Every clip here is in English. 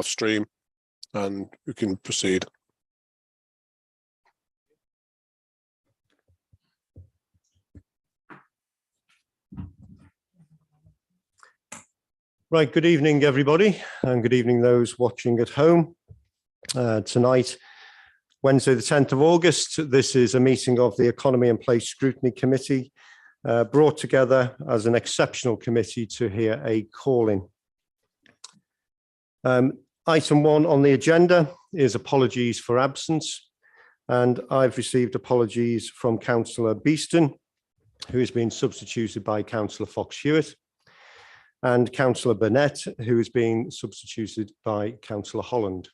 off stream and we can proceed. Right, good evening, everybody, and good evening those watching at home. Tonight, Wednesday, the 10th of August, this is a meeting of the Economy and Place Scrutiny Committee, brought together as an exceptional committee to hear a call-in. Item 1 on the agenda is apologies for absence, and I've received apologies from Councillor Beeston, who has been substituted by Councillor Fox-Hewitt, and Councillor Burnett, who is being substituted by Councillor Holland.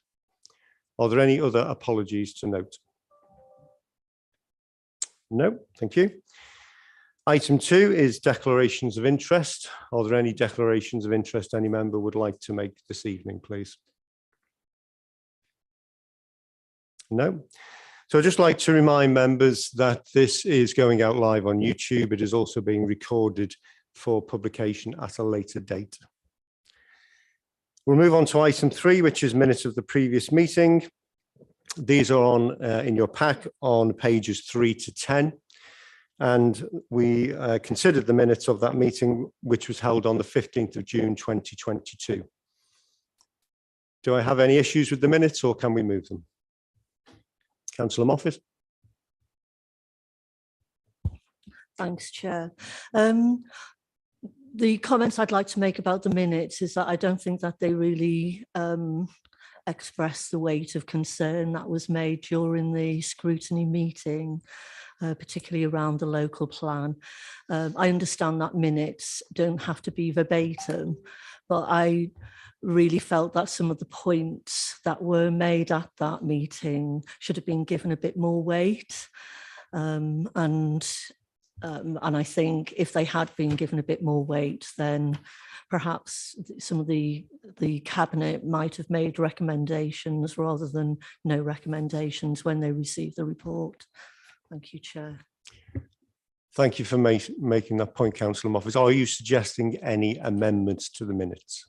Are there any other apologies to note? No, thank you. Item 2 is declarations of interest. Are there any declarations of interest any member would like to make this evening, please? No. So I'd just like to remind members that this is going out live on YouTube. It is also being recorded for publication at a later date. We'll move on to item 3, which is minutes of the previous meeting. These are on in your pack on pages 3 to 10. And we considered the minutes of that meeting, which was held on the 15th of June, 2022. Do I have any issues with the minutes or can we move them? Councillor Moffat. Thanks, Chair. The comments I'd like to make about the minutes is that I don't think that they really express the weight of concern that was made during the scrutiny meeting, particularly around the local plan. I understand that minutes don't have to be verbatim, but I really felt that some of the points that were made at that meeting should have been given a bit more weight. And I think if they had been given a bit more weight, then perhaps some of the cabinet might have made recommendations rather than no recommendations when they received the report. Thank you, Chair. Thank you for making that point, Councillor Moffat. Are you suggesting any amendments to the minutes?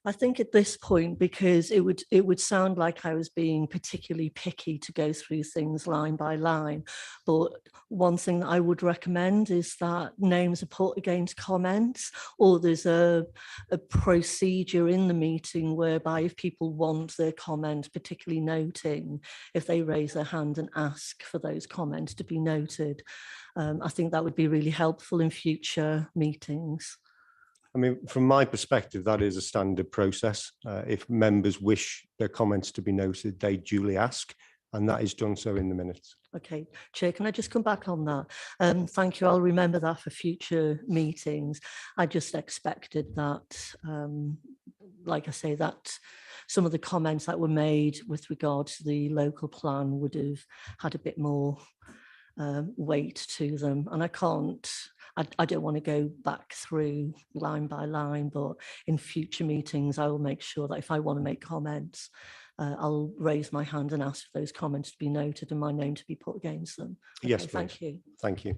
I think at this point, because it would sound like I was being particularly picky to go through things line by line. But one thing that I would recommend is that names are put against comments, or there's a procedure in the meeting whereby if people want their comments particularly noting, if they raise their hand and ask for those comments to be noted, I think that would be really helpful in future meetings. I mean, from my perspective, that is a standard process. If members wish their comments to be noted, they duly ask, and that is done so in the minutes. Okay, Chair, can I just come back on that? Thank you. I'll remember that for future meetings. I just expected that, like I say, that some of the comments that were made with regard to the local plan would have had a bit more weight to them, and I don't want to go back through line by line, but in future meetings I will make sure that if I want to make comments, I'll raise my hand and ask for those comments to be noted and my name to be put against them. Okay, yes, please. Thank you. Thank you.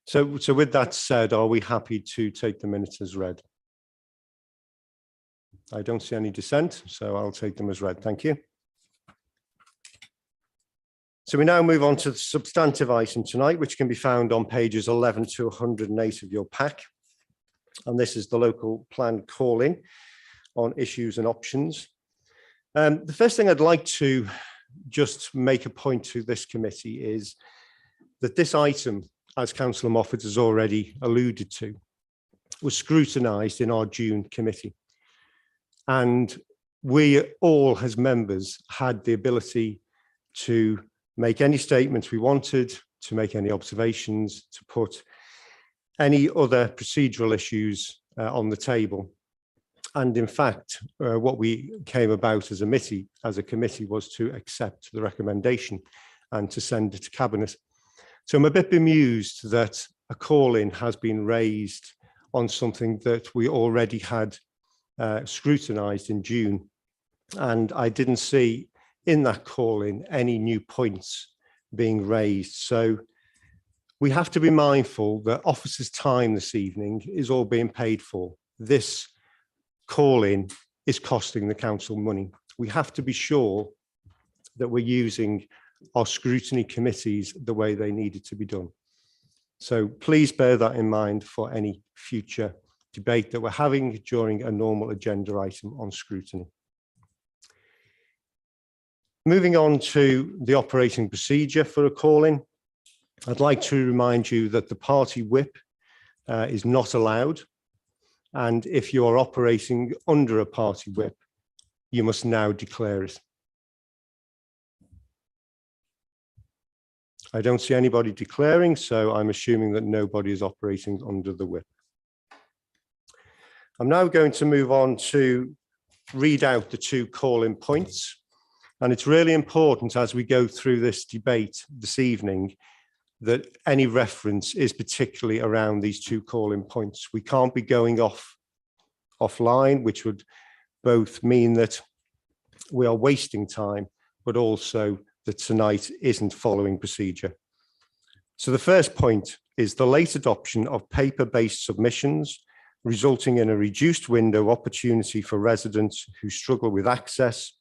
So with that said, are we happy to take the minutes as read? I don't see any dissent, so I'll take them as read. Thank you. So we now move on to the substantive item tonight, which can be found on pages 11 to 108 of your pack. And this is the local plan calling on issues and options. The first thing I'd like to just make a point to this committee is that this item, as Councillor Moffat has already alluded to, was scrutinised in our June committee. And we all, as members, had the ability to make any statements we wanted, to make any observations, to put any other procedural issues on the table. And in fact, what we came about as a committee was to accept the recommendation and to send it to Cabinet. So I'm a bit bemused that a call-in has been raised on something that we already had scrutinised in June. And I didn't see in that call-in any new points being raised. So we have to be mindful that officers' time this evening is all being paid for. This call-in is costing the council money. We have to be sure that we're using our scrutiny committees the way they needed to be done. So please bear that in mind for any future debate that we're having during a normal agenda item on scrutiny. Moving on to the operating procedure for a call-in, I'd like to remind you that the party whip is not allowed. And if you are operating under a party whip, you must now declare it. I don't see anybody declaring, so I'm assuming that nobody is operating under the whip. I'm now going to move on to read out the two call-in points. And it's really important as we go through this debate this evening that any reference is particularly around these two call-in points. We can't be going offline, which would both mean that we are wasting time, but also that tonight isn't following procedure. So the first point is the late adoption of paper-based submissions, resulting in a reduced window opportunity for residents who struggle with access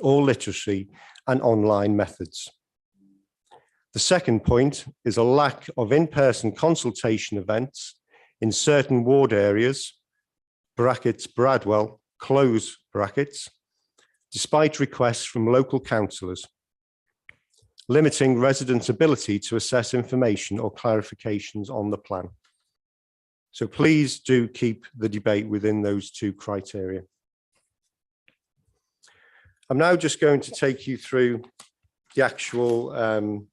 or literacy and online methods. The second point is a lack of in-person consultation events in certain ward areas, brackets Bradwell, close brackets, despite requests from local councillors, limiting residents' ability to assess information or clarifications on the plan. So please do keep the debate within those two criteria. I'm now just going to take you through the actual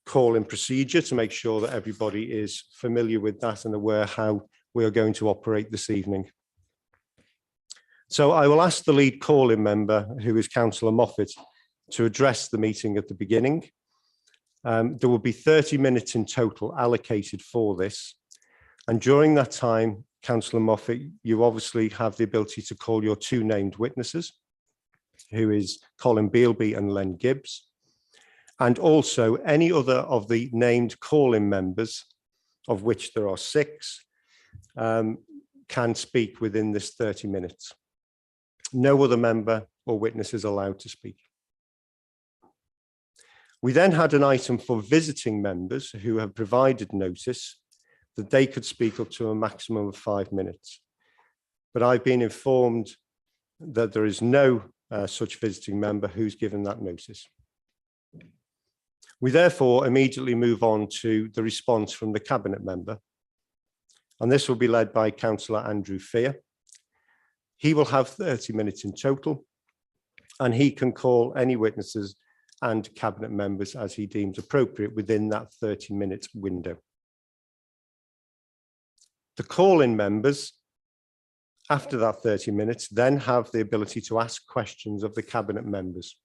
call-in procedure to make sure that everybody is familiar with that and aware how we are going to operate this evening. So I will ask the lead call-in member, who is Councillor Moffat, to address the meeting at the beginning. There will be 30 minutes in total allocated for this. And during that time, Councillor Moffat, you obviously have the ability to call your two named witnesses, who is Colin Bealby and Len Gibbs, and also any other of the named call-in members, of which there are 6, can speak within this 30 minutes. No other member or witness is allowed to speak. We then had an item for visiting members who have provided notice that they could speak up to a maximum of 5 minutes. But I've been informed that there is no such visiting member who's given that notice. We therefore immediately move on to the response from the Cabinet member. And this will be led by Councillor Andrew Fear. He will have 30 minutes in total, and he can call any witnesses and Cabinet members as he deems appropriate within that 30-minute window. The call-in members, after that 30 minutes, then have the ability to ask questions of the Cabinet members.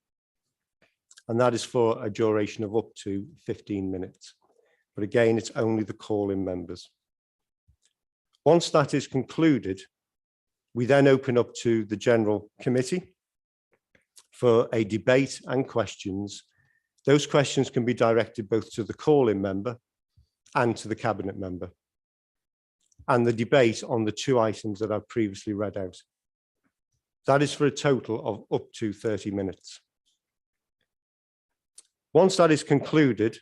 And that is for a duration of up to 15 minutes. But again, it's only the call-in members. Once that is concluded, we then open up to the General Committee for a debate and questions. Those questions can be directed both to the call-in member and to the Cabinet member, and the debate on the 2 items that I've previously read out. That is for a total of up to 30 minutes. Once that is concluded,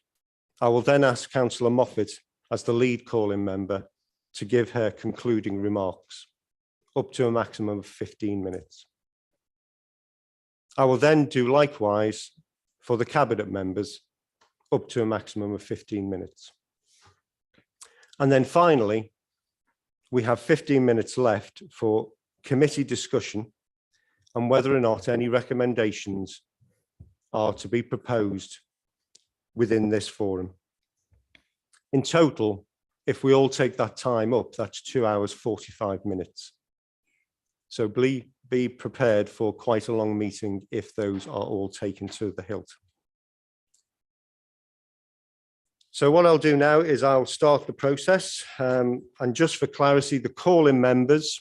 I will then ask Councillor Moffat, as the lead call-in member, to give her concluding remarks, up to a maximum of 15 minutes. I will then do likewise for the Cabinet members, up to a maximum of 15 minutes. And then finally, we have 15 minutes left for committee discussion on whether or not any recommendations are to be proposed within this forum. In total, if we all take that time up, that's 2 hours, 45 minutes. So be prepared for quite a long meeting if those are all taken to the hilt. So what I'll do now is I'll start the process. And just for clarity, the call-in members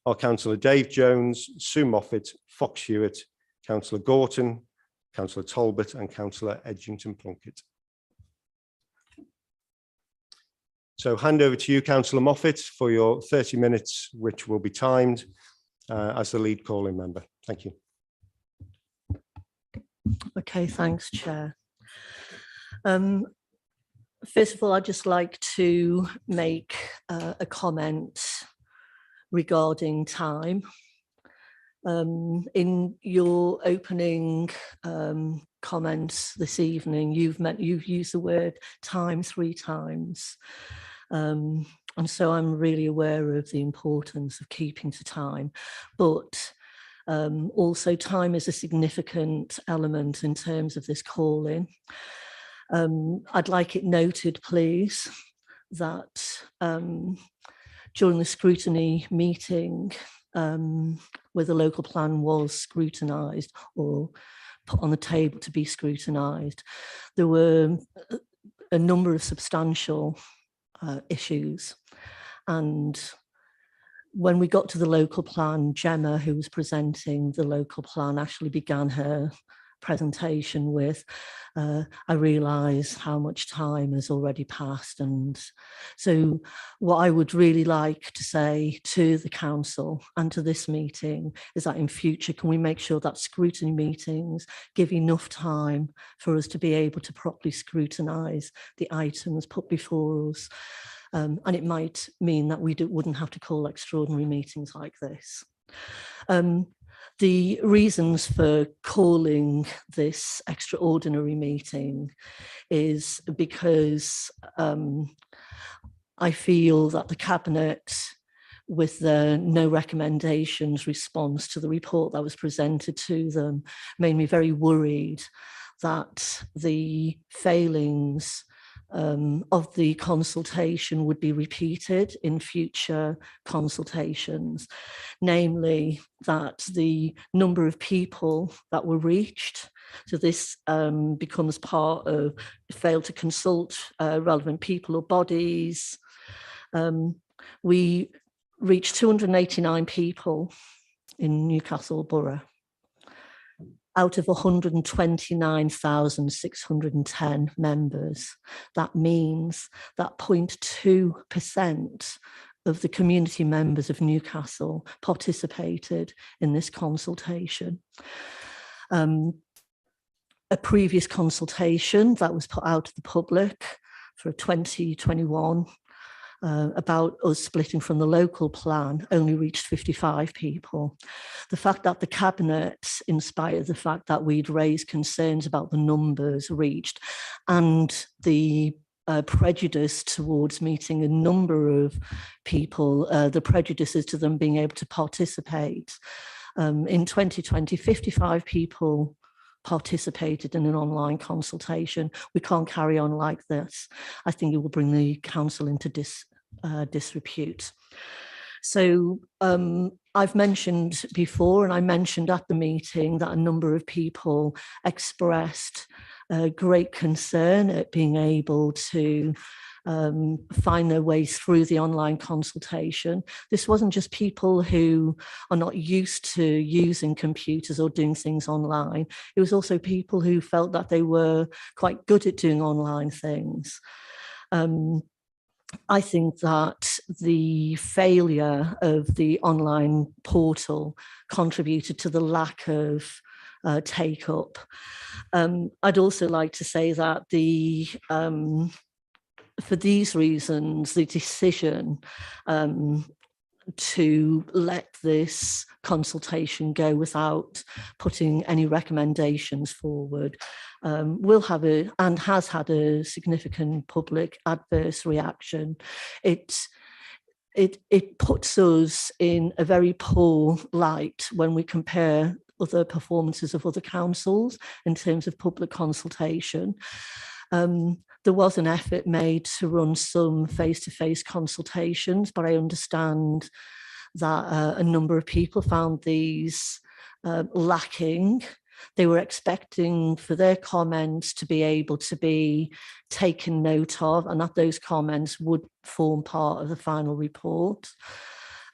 are Councillor Dave Jones, Sue Moffat, Fox Hewitt, Councillor Gorton, Councillor Talbot and Councillor Edgington Plunkett. So hand over to you, Councillor Moffat, for your 30 minutes, which will be timed. as the lead calling member. Thank you. Okay, thanks, Chair. First of all, I'd just like to make a comment regarding time. In your opening comments this evening, you've used the word time 3 times. And so I'm really aware of the importance of keeping to time, but also time is a significant element in terms of this calling. I'd like it noted, please, that during the scrutiny meeting, where the local plan was scrutinised or put on the table to be scrutinised, there were a number of substantial issues. And when we got to the local plan, Gemma, who was presenting the local plan, actually began her presentation with, I realise how much time has already passed. And so what I would really like to say to the council and to this meeting is that in future, can we make sure that scrutiny meetings give enough time for us to be able to properly scrutinise the items put before us? And it might mean that we wouldn't have to call extraordinary meetings like this. The reasons for calling this extraordinary meeting is because I feel that the Cabinet, with the no recommendations response to the report that was presented to them, made me very worried that the failings of the consultation would be repeated in future consultations, namely that the number of people that were reached, so this becomes part of failed to consult relevant people or bodies. We reached 289 people in Newcastle Borough out of 129,610 members. That means that 0.2% of the community members of Newcastle participated in this consultation. A previous consultation that was put out to the public for 2021 about us splitting from the local plan only reached 55 people. The fact that the Cabinet, in spite of the fact that we'd raised concerns about the numbers reached and the prejudice towards meeting a number of people, the prejudices to them being able to participate. In 2020, 55 people participated in an online consultation. We can't carry on like this. I think it will bring the council into disrepute. So I've mentioned before, and I mentioned at the meeting, that a number of people expressed great concern at being able to find their way through the online consultation. This wasn't just people who are not used to using computers or doing things online. It was also people who felt that they were quite good at doing online things. I think that the failure of the online portal contributed to the lack of take-up. I'd also like to say that for these reasons, the decision to let this consultation go without putting any recommendations forward will have and has had a significant public adverse reaction. It puts us in a very poor light when we compare other performances of other councils in terms of public consultation. There was an effort made to run some face-to-face consultations, but I understand that a number of people found these lacking. They were expecting for their comments to be able to be taken note of, and that those comments would form part of the final report.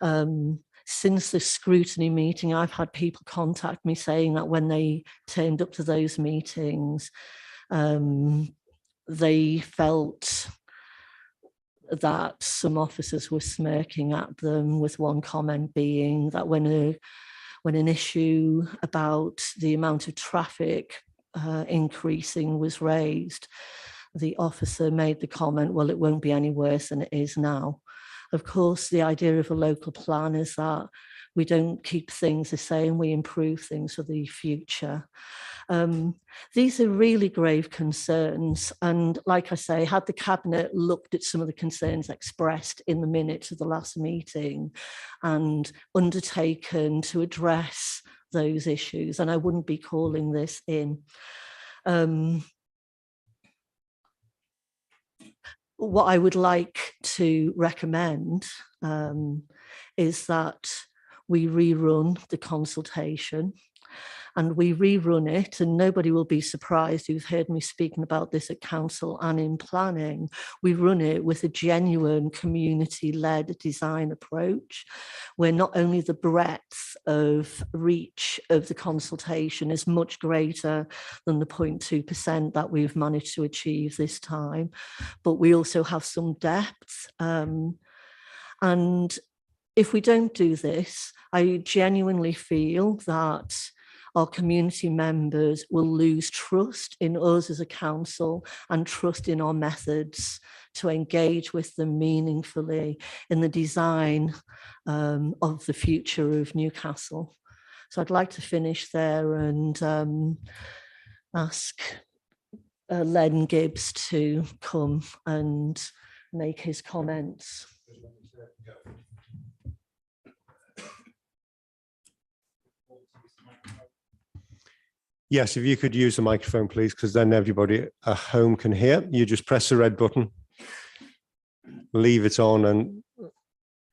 Since the scrutiny meeting, I've had people contact me saying that when they turned up to those meetings, they felt that some officers were smirking at them, with one comment being that when an issue about the amount of traffic increasing was raised, the officer made the comment, well, it won't be any worse than it is now. Of course, the idea of a local plan is that we don't keep things the same, we improve things for the future. These are really grave concerns. And like I say, had the Cabinet looked at some of the concerns expressed in the minutes of the last meeting and undertaken to address those issues, and I wouldn't be calling this in. What I would like to recommend is that we rerun the consultation, and we rerun it, and nobody will be surprised who's heard me speaking about this at council and in planning. We run it with a genuine community-led design approach, where not only the breadth of reach of the consultation is much greater than the 0.2% that we've managed to achieve this time, but we also have some depth. And if we don't do this, I genuinely feel that our community members will lose trust in us as a council and trust in our methods to engage with them meaningfully in the design of the future of Newcastle. So I'd like to finish there and ask Len Gibbs to come and make his comments. Yes, if you could use the microphone, please, because then everybody at home can hear. You just press the red button, leave it on, and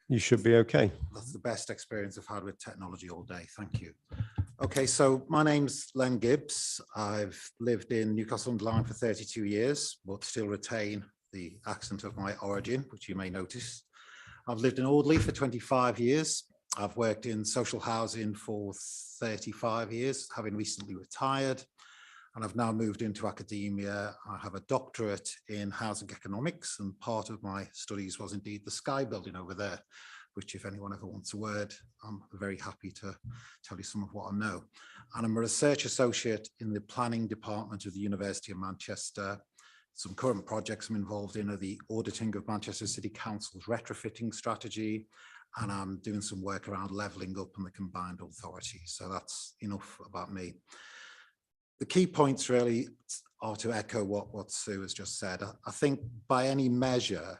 you should be okay. That's the best experience I've had with technology all day. Thank you. Okay, so my name's Len Gibbs. I've lived in Newcastle-under-Lyme for 32 years, but still retain the accent of my origin, which you may notice. I've lived in Audley for 25 years. I've worked in social housing for 35 years, having recently retired, and I've now moved into academia. I have a doctorate in housing economics, and part of my studies was indeed the Sky building over there, which if anyone ever wants a word, I'm very happy to tell you some of what I know. And I'm a research associate in the planning department of the University of Manchester. Some current projects I'm involved in are the auditing of Manchester City Council's retrofitting strategy, and I'm doing some work around levelling up on the combined authority. So that's enough about me. The key points really are to echo what Sue has just said. I think by any measure,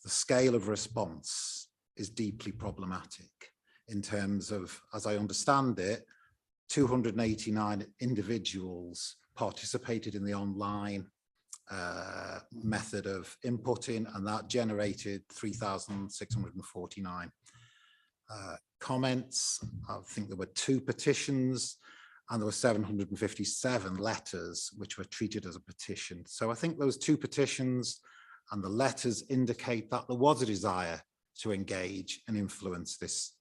the scale of response is deeply problematic in terms of, as I understand it, 289 individuals participated in the online method of inputting, and that generated 3,649 comments. I think there were 2 petitions, and there were 757 letters which were treated as a petition. So I think those 2 petitions and the letters indicate that there was a desire to engage and influence this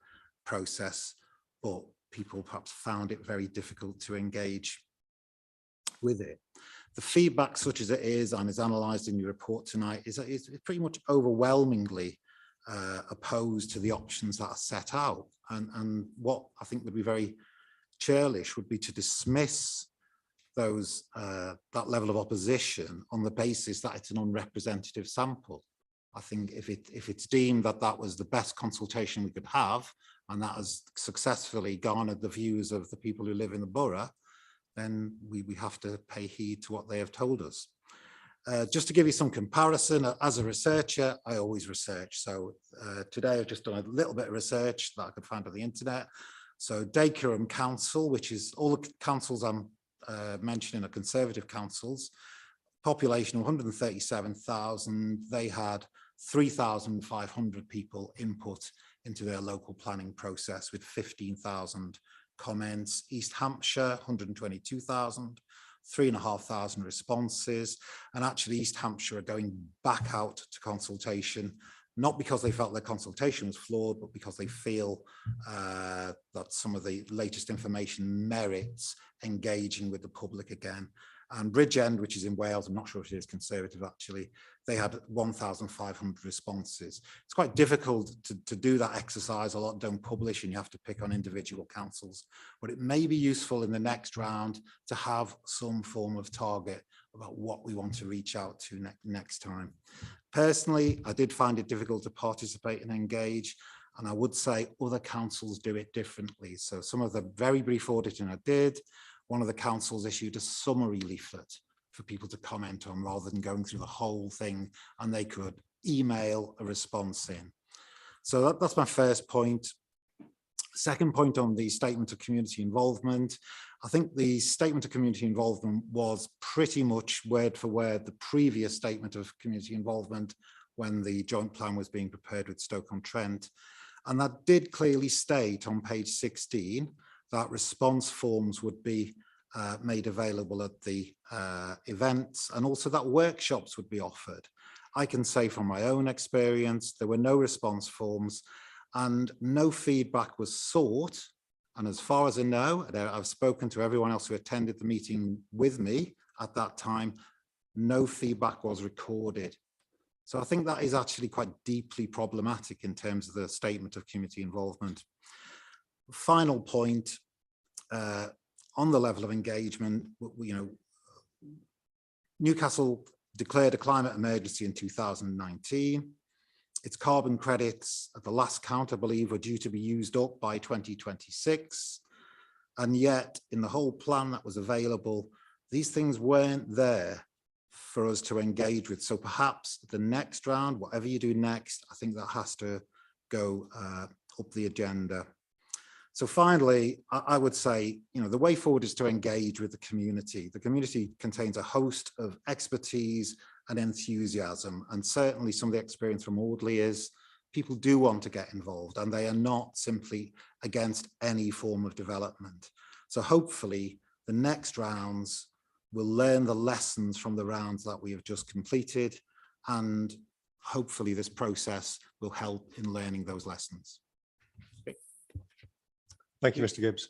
process, but people perhaps found it very difficult to engage with it. The feedback, such as it is and is analysed in your report tonight, is pretty much overwhelmingly opposed to the options that are set out. And what I think would be very churlish would be to dismiss those that level of opposition on the basis that it's an unrepresentative sample. I think if it's deemed that that was the best consultation we could have, and that has successfully garnered the views of the people who live in the borough, then we have to pay heed to what they have told us. Just to give you some comparison, as a researcher, I always research. So today I've just done a little bit of research that I could find on the internet. So Dagenham Council, which is all the councils I'm mentioning are Conservative councils, population of 137,000, they had 3,500 people input into their local planning process with 15,000 comments. East Hampshire, 122,000, 3,500 responses. And actually East Hampshire are going back out to consultation, not because they felt their consultation was flawed, but because they feel that some of the latest information merits engaging with the public again. And Bridgend, which is in Wales, I'm not sure if it is Conservative actually, they had 1,500 responses. It's quite difficult to do that exercise. A lot don't publish and you have to pick on individual councils, but it may be useful in the next round to have some form of target about what we want to reach out to next time. Personally, I did find it difficult to participate and engage, and I would say other councils do it differently. So some of the very brief auditing I did, one of the councils issued a summary leaflet for people to comment on rather than going through the whole thing, and they could email a response in. So that's my first point. Second point on the statement of community involvement. I think the statement of community involvement was pretty much word for word the previous statement of community involvement when the joint plan was being prepared with Stoke-on-Trent. And that did clearly state on page 16 that response forms would be made available at the events, and also that workshops would be offered. I can say from my own experience, there were no response forms and no feedback was sought. And as far as I know, I've spoken to everyone else who attended the meeting with me at that time, no feedback was recorded. So I think that is actually quite deeply problematic in terms of the statement of community involvement. Final point, on the level of engagement, Newcastle declared a climate emergency in 2019. Its carbon credits at the last count, I believe, were due to be used up by 2026. And yet in the whole plan that was available, these things weren't there for us to engage with. So perhaps the next round, whatever you do next, I think that has to go up the agenda. So finally, I would say, the way forward is to engage with the community. The community contains a host of expertise and enthusiasm, and certainly some of the experience from Audley is people do want to get involved and they are not simply against any form of development. So hopefully the next rounds will learn the lessons from the rounds that we have just completed, and hopefully this process will help in learning those lessons. Thank you, Mr. Gibbs.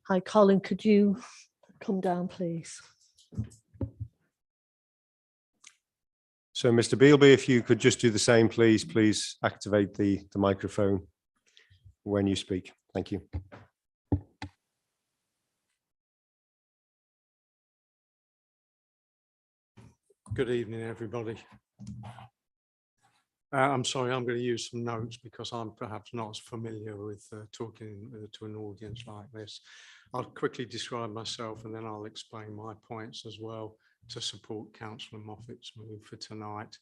Hi, Colin, could you come down, please? So, Mr. Bealby, if you could just do the same, please activate the microphone when you speak. Thank you. Good evening, everybody. I'm sorry, I'm going to use some notes because I'm perhaps not as familiar with talking to an audience like this. I'll quickly describe myself and then I'll explain my points as well to support Councillor Moffat's move for tonight.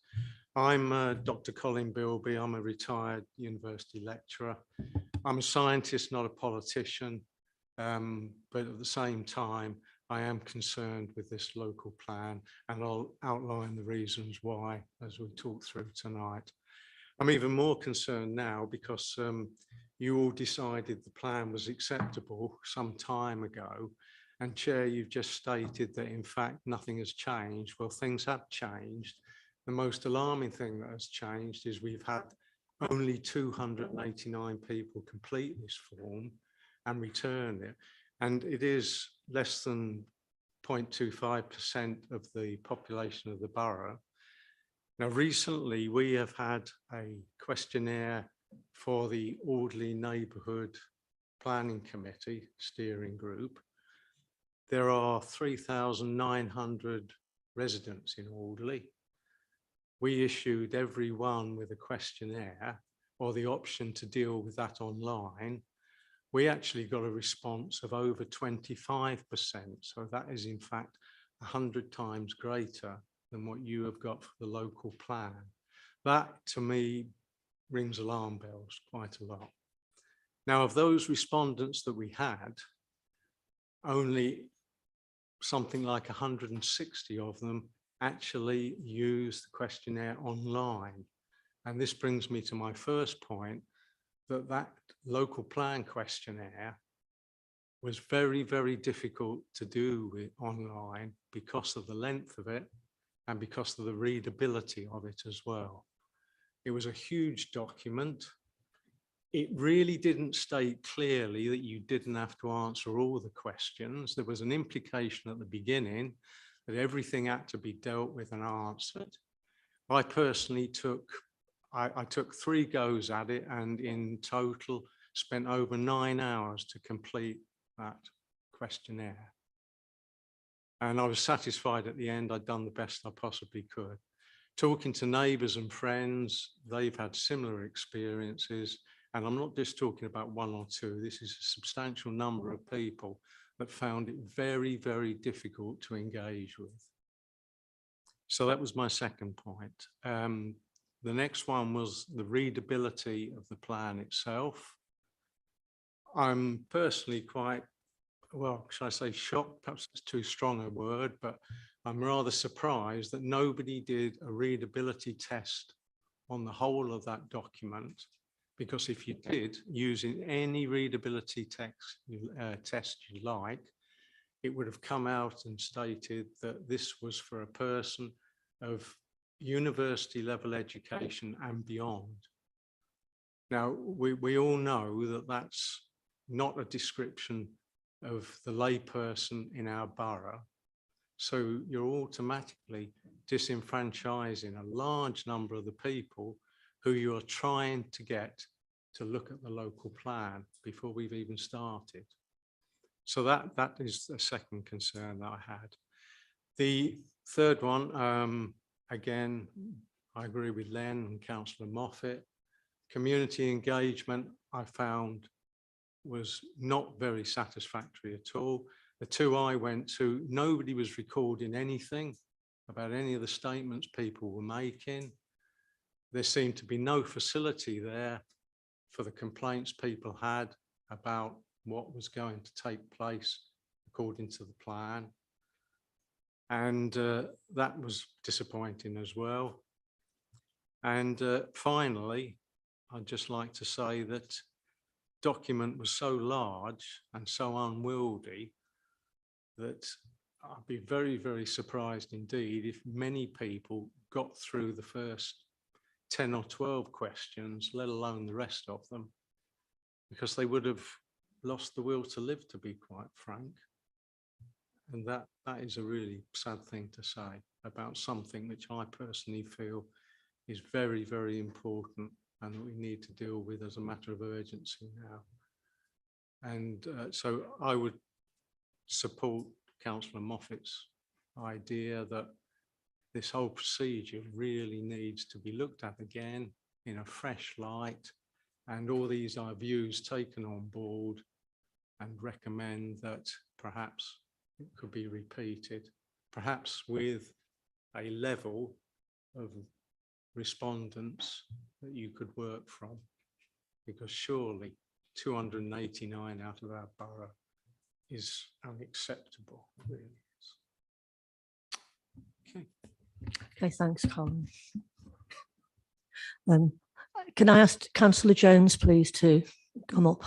I'm Dr. Colin Bealby. I'm a retired university lecturer. I'm a scientist, not a politician, but at the same time, I am concerned with this local plan, and I'll outline the reasons why as we talk through tonight. I'm even more concerned now because you all decided the plan was acceptable some time ago, and Chair, you've just stated that in fact nothing has changed. Well, things have changed. The most alarming thing that has changed is we've had only 289 people complete this form and return it. And it is less than 0.25% of the population of the borough. Now, recently, we have had a questionnaire for the Audley Neighbourhood Planning Committee steering group. There are 3,900 residents in Audley. We issued everyone with a questionnaire or the option to deal with that online. We actually got a response of over 25%. So that is in fact 100 times greater than what you have got for the local plan. That to me rings alarm bells quite a lot. Now, of those respondents that we had, only something like 160 of them actually used the questionnaire online. And this brings me to my first point, that local plan questionnaire was very, very difficult to do with online because of the length of it and because of the readability of it as well. It was a huge document. it really didn't state clearly that you didn't have to answer all the questions. There was an implication at the beginning that everything had to be dealt with and answered. I personally took 3 goes at it, and in total spent over 9 hours to complete that questionnaire. And I was satisfied at the end I'd done the best I possibly could. Talking to neighbours and friends, they've had similar experiences. And I'm not just talking about 1 or 2. This is a substantial number of people that found it very, very difficult to engage with. So that was my second point. The next one was the readability of the plan itself. I'm personally quite, well, should I say shocked? Perhaps it's too strong a word, but I'm rather surprised that nobody did a readability test on the whole of that document. Because if you did, using any readability test you like, it would have come out and stated that this was for a person of university level education and beyond. Now, we all know that that's not a description of the layperson in our borough. So you're automatically disenfranchising a large number of the people who you're trying to get to look at the local plan before we've even started. So that is the second concern that I had. The third one, again, I agree with Len and Councillor Moffat. Community engagement, I found, was not very satisfactory at all. The 2 I went to, nobody was recording anything about any of the statements people were making. There seemed to be no facility there for the complaints people had about what was going to take place according to the plan. And that was disappointing as well. And finally, I'd just like to say that document was so large and so unwieldy that I'd be very, very surprised indeed if many people got through the first 10 or 12 questions, let alone the rest of them, because they would have lost the will to live, to be quite frank. And that is a really sad thing to say about something which I personally feel is very, very important and that we need to deal with as a matter of urgency now. And so I would support Councillor Moffat's idea that this whole procedure really needs to be looked at again in a fresh light, and all these are views taken on board, and recommend that perhaps it could be repeated, perhaps with a level of respondents that you could work from, because surely 289 out of our borough is unacceptable, really is. Okay. Okay, thanks, Colin. Can I ask Councillor Jones, please, to come up?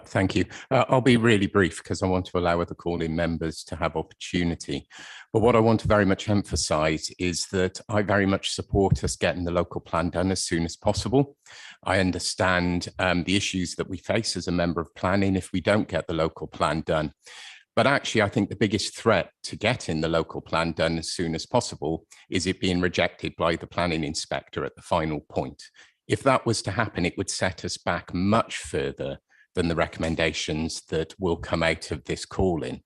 Thank you. I'll be really brief because I want to allow other call-in members to have opportunity. But what I want to very much emphasise is that I very much support us getting the local plan done as soon as possible. I understand the issues that we face as a member of planning if we don't get the local plan done. But actually, I think the biggest threat to getting the local plan done as soon as possible is it being rejected by the planning inspector at the final point. If that was to happen, it would set us back much further than the recommendations that will come out of this call-in.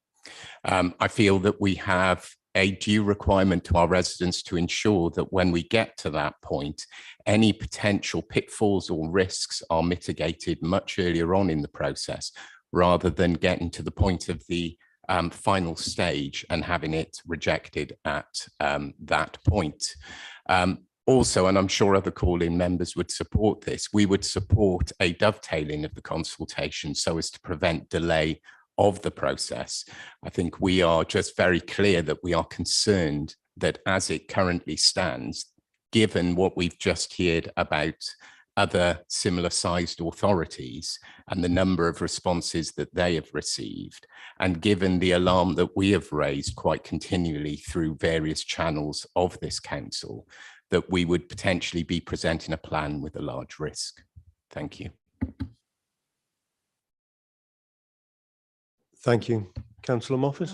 I feel that we have a due requirement to our residents to ensure that when we get to that point, any potential pitfalls or risks are mitigated much earlier on in the process, rather than getting to the point of the final stage and having it rejected at that point. Also, and I'm sure other call-in members would support this, we would support a dovetailing of the consultation so as to prevent delay of the process. I think we are just very clear that we are concerned that as it currently stands, given what we've just heard about other similar sized authorities and the number of responses that they have received, and given the alarm that we have raised quite continually through various channels of this council, that we would potentially be presenting a plan with a large risk. Thank you. Thank you. Councillor Moffat.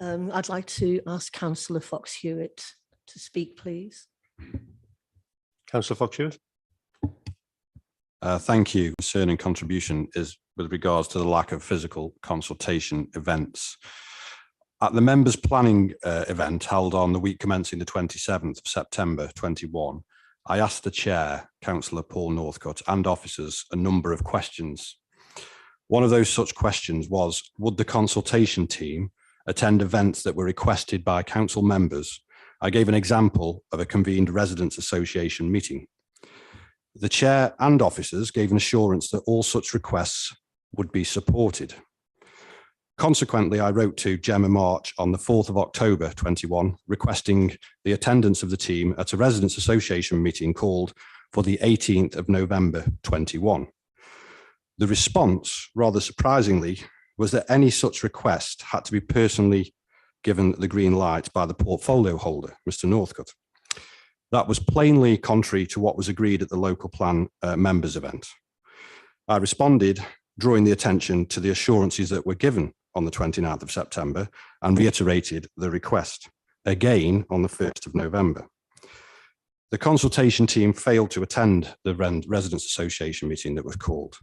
I'd like to ask Councillor Fox-Hewitt to speak, please. Councillor Fox-Hewitt. Thank you. Concerning contribution is with regards to the lack of physical consultation events. At the members planning event held on the week commencing the 27th of September 21, I asked the chair, Councillor Paul Northcote, and officers a number of questions. One of those such questions was, would the consultation team attend events that were requested by council members? I gave an example of a convened residents association meeting. The chair and officers gave an assurance that all such requests would be supported. Consequently, I wrote to Gemma March on the 4th of October 21, requesting the attendance of the team at a residents association meeting called for the 18th of November 21. The response, rather surprisingly, was that any such request had to be personally given the green light by the portfolio holder, Mr. Northcote. That was plainly contrary to what was agreed at the local plan members event. I responded, drawing the attention to the assurances that were given on the 29th of September and reiterated the request again on the 1st of November. The consultation team failed to attend the residents association meeting that was called.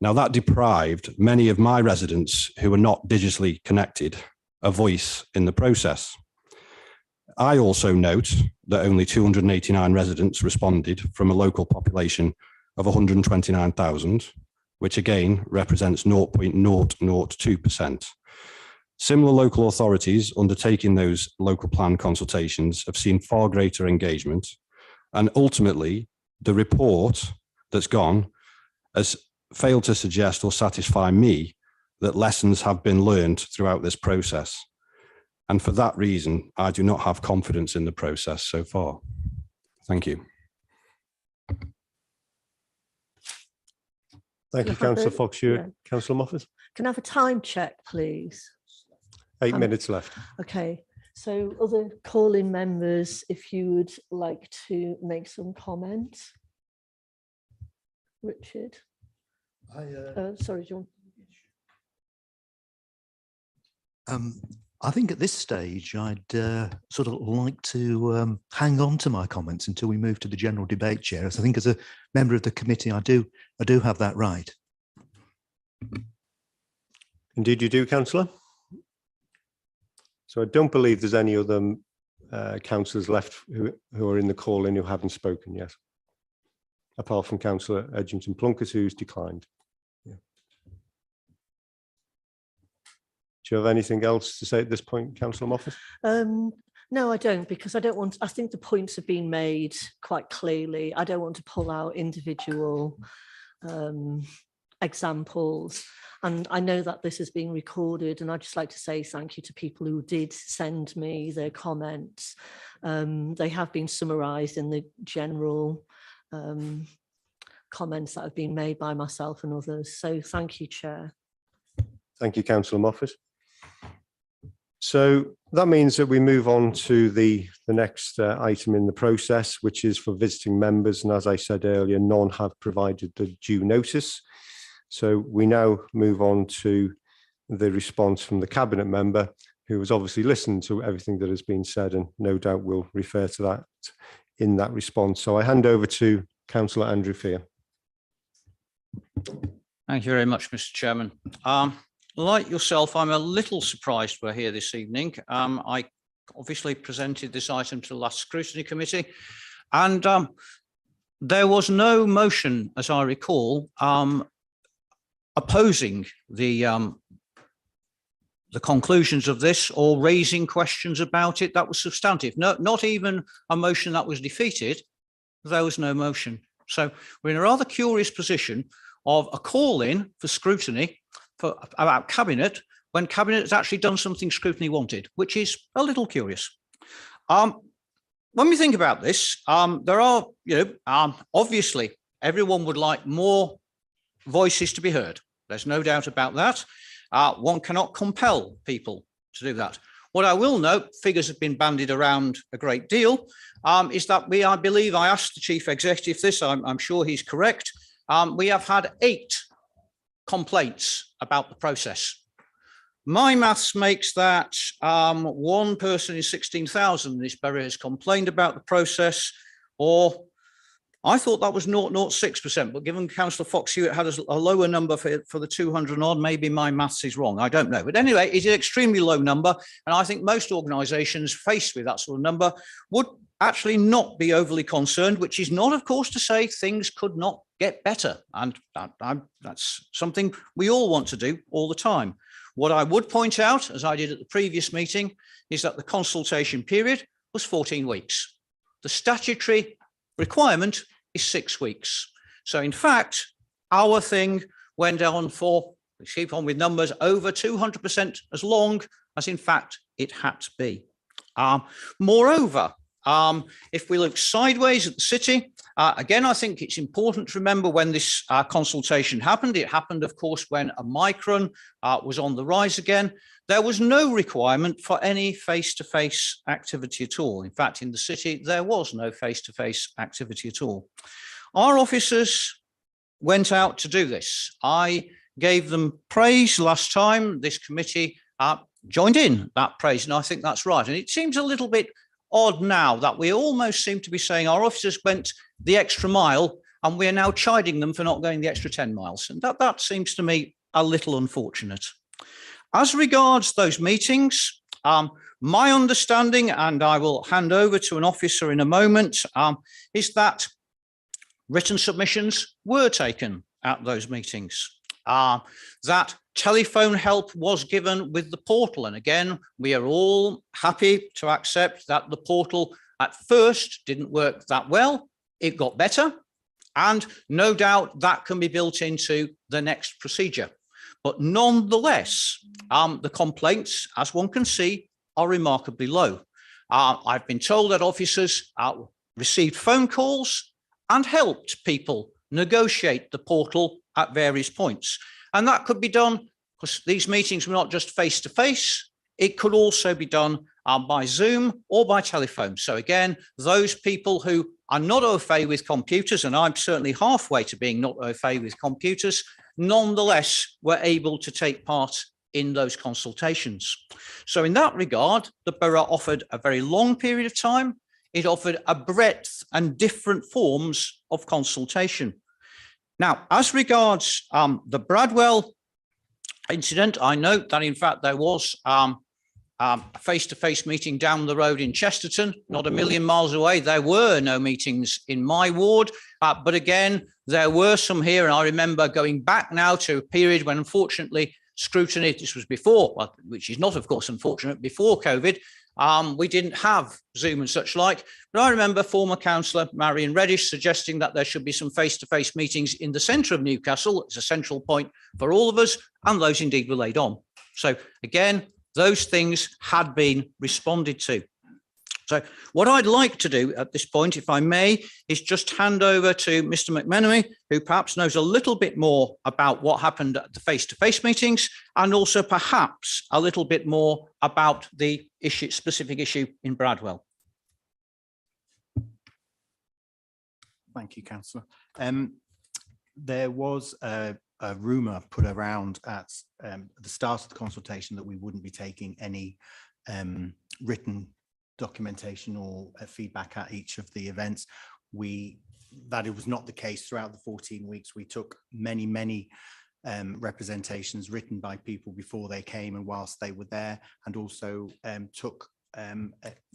Now that deprived many of my residents who were not digitally connected a voice in the process. I also note that only 289 residents responded from a local population of 129,000, which again represents 0.002%. Similar local authorities undertaking those local plan consultations have seen far greater engagement, and ultimately the report that's gone has failed to suggest or satisfy me that lessons have been learned throughout this process. And for that reason, I do not have confidence in the process so far. Thank you. Thank you, Councillor Fox-Hewitt. Councillor Moffat. Can I have a time check, please? 8 minutes left. Okay, so other call-in members, if you would like to make some comments. Richard. Sorry, John. I think at this stage, I'd sort of like to hang on to my comments until we move to the general debate, Chair. As I think as a member of the committee, I do have that right. Indeed you do, Councillor. So I don't believe there's any other councillors left who are in the call-in who haven't spoken yet, apart from Councillor Edgington-Plunkett, who's declined. Yeah. Do you have anything else to say at this point, Councillor Moffat? No, I don't, because I think the points have been made quite clearly. I don't want to pull out individual examples. And I know that this is being recorded, and I'd just like to say thank you to people who did send me their comments. They have been summarised in the general comments that have been made by myself and others. So thank you, Chair. Thank you, Councillor Moffat. So that means that we move on to the next item in the process, which is for visiting members. And as I said earlier, none have provided the due notice. So we now move on to the response from the Cabinet member, who has obviously listened to everything that has been said and no doubt will refer to that in that response. So I hand over to Councillor Andrew Fear. Thank you very much, Mr. Chairman. Like yourself, I'm a little surprised we're here this evening. I obviously presented this item to the last Scrutiny Committee, and there was no motion, as I recall, opposing the conclusions of this or raising questions about it that was substantive. No, not even a motion that was defeated. There was no motion. So we're in a rather curious position of a call-in for scrutiny about Cabinet when Cabinet has actually done something Scrutiny wanted, which is a little curious. When we think about this, there are, obviously everyone would like more voices to be heard. There's no doubt about that. One cannot compel people to do that. What I will note, figures have been bandied around a great deal, is that I believe I asked the chief executive this, I'm sure he's correct. We have had 8 complaints about the process. My maths makes that one person in 16,000 in this borough has complained about the process, or I thought that was 0.06%, but given Councillor Fox Hewitt had a lower number for the 200 odd, maybe my maths is wrong, I don't know. But anyway, it's an extremely low number, and I think most organisations faced with that sort of number would actually not be overly concerned, which is not, of course, to say things could not get better. And that's something we all want to do all the time. What I would point out, as I did at the previous meeting, is that the consultation period was 14 weeks. The statutory requirement is 6 weeks. So in fact, our thing went on for, let's keep on with numbers, over 200% as long as in fact it had to be. Moreover, if we look sideways at the city, again, I think it's important to remember when this consultation happened. It happened, of course, when Omicron was on the rise again. There was no requirement for any face-to-face activity at all. In fact, in the city, there was no face-to-face activity at all. Our officers went out to do this. I gave them praise last time. This committee joined in that praise, and I think that's right. And it seems a little bit odd now that we almost seem to be saying our officers went the extra mile and we're now chiding them for not going the extra 10 miles. And that seems to me a little unfortunate. As regards those meetings, my understanding, and I will hand over to an officer in a moment, is that written submissions were taken at those meetings, that telephone help was given with the portal. And again, we are all happy to accept that the portal at first didn't work that well. It got better. And no doubt that can be built into the next procedure. But nonetheless, the complaints, as one can see, are remarkably low. I've been told that officers received phone calls and helped people negotiate the portal at various points. And that could be done because these meetings were not just face-to-face. It could also be done by Zoom or by telephone. So again, those people who are not au fait with computers, and I'm certainly halfway to being not au fait with computers, nonetheless were able to take part in those consultations. So in that regard, the borough offered a very long period of time. It offered a breadth and different forms of consultation. Now, as regards the Bradwell incident, I note that in fact there was a face-to-face meeting down the road in Chesterton, not a million miles away. There were no meetings in my ward, but again, there were some here. And I remember going back now to a period when, unfortunately, Scrutiny, this was before, well, which is not, of course, unfortunate, before COVID, we didn't have Zoom and such like. But I remember former councillor Marion Reddish suggesting that there should be some face-to-face meetings in the centre of Newcastle. It's a central point for all of us, and those indeed were laid on. So again, those things had been responded to. So what I'd like to do at this point, if I may, is just hand over to Mr. McMenemy, who perhaps knows a little bit more about what happened at the face-to-face meetings, and also perhaps a little bit more about the issue, specific issue in Bradwell. Thank you, Councillor. There was a rumour put around at the start of the consultation that we wouldn't be taking any written documentation or feedback at each of the events. That it was not the case throughout the 14 weeks. We took many representations written by people before they came and whilst they were there, and also took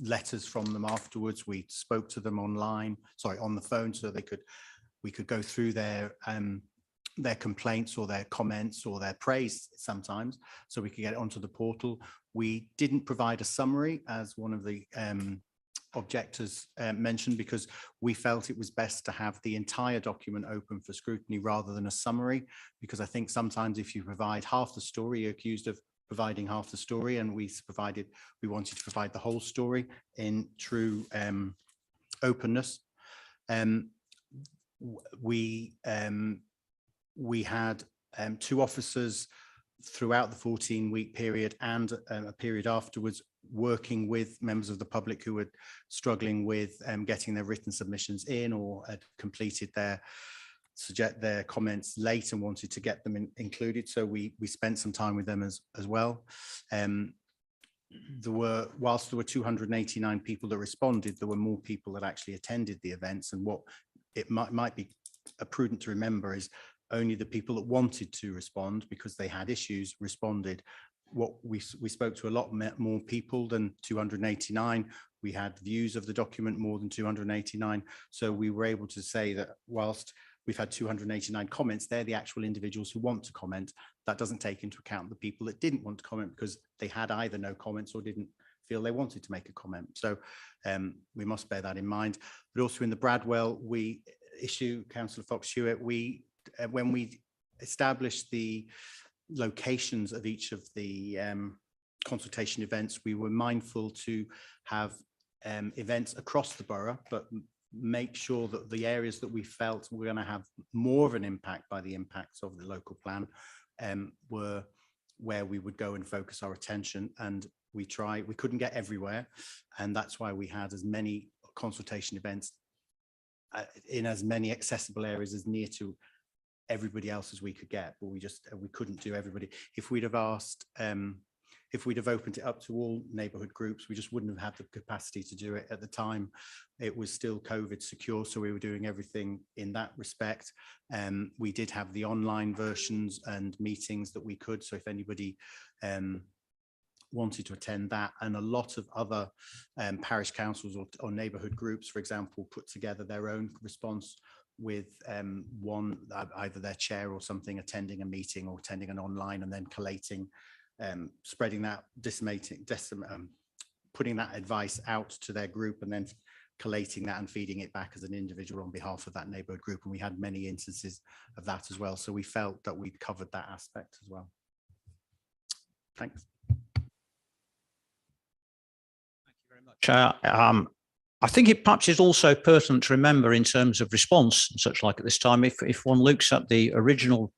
letters from them afterwards. We spoke to them on the phone, so we could go through their complaints or their comments or their praise sometimes, so we could get it onto the portal. We didn't provide a summary, as one of the objectors mentioned, because we felt it was best to have the entire document open for scrutiny rather than a summary, because I think sometimes if you provide half the story, you're accused of providing half the story, and we wanted to provide the whole story in true openness. We had 2 officers throughout the 14-week period and a period afterwards working with members of the public who were struggling with getting their written submissions in or had completed their comments late and wanted to get them included. So we spent some time with them as well. Whilst there were 289 people that responded, there were more people that actually attended the events. And what it might be prudent to remember is only the people that wanted to respond because they had issues responded. What we spoke to a lot more people than 289. We had views of the document more than 289. So we were able to say that whilst we've had 289 comments, they're the actual individuals who want to comment. That doesn't take into account the people that didn't want to comment because they had either no comments or didn't feel they wanted to make a comment. So we must bear that in mind. But also in the Bradwell, we issue, Councillor Fox-Hewitt, when we established the locations of each of the consultation events, we were mindful to have events across the borough, but make sure that the areas that we felt were going to have more of an impact by the impacts of the local plan were where we would go and focus our attention. And we couldn't get everywhere, and that's why we had as many consultation events in as many accessible areas as near to everybody else as we could get, but we couldn't do everybody. If we'd have asked, if we'd have opened it up to all neighbourhood groups, we just wouldn't have had the capacity to do it at the time. It was still COVID secure, so we were doing everything in that respect. We did have the online versions and meetings that we could, so if anybody wanted to attend that, and a lot of other parish councils or neighbourhood groups, for example, put together their own response with one, either their chair or something, attending a meeting or attending an online and then collating, spreading that, putting that advice out to their group and then collating that and feeding it back as an individual on behalf of that neighbourhood group. And we had many instances of that as well. So we felt that we'd covered that aspect as well. Thanks. Thank you very much. I think it perhaps is also pertinent to remember in terms of response and such like at this time, if one looks at the original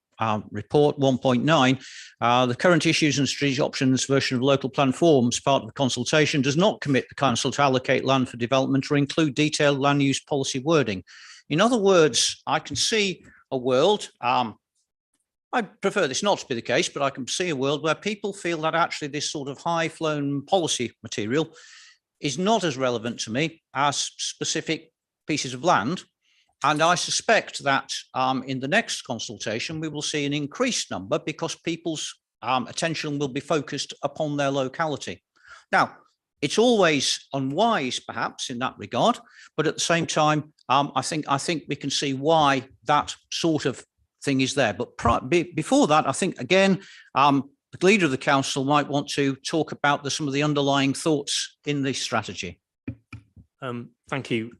report 1.9, the current issues and strategic options version of local plan forms part of the consultation does not commit the council to allocate land for development or include detailed land use policy wording. In other words, I can see a world, I prefer this not to be the case, but I can see a world where people feel that actually this sort of high-flown policy material is not as relevant to me as specific pieces of land. And I suspect that in the next consultation, we will see an increased number because people's attention will be focused upon their locality. Now, it's always unwise, perhaps, in that regard, but at the same time, I think we can see why that sort of thing is there. But before that, I think, again, the leader of the council might want to talk about some of the underlying thoughts in the strategy. Thank you,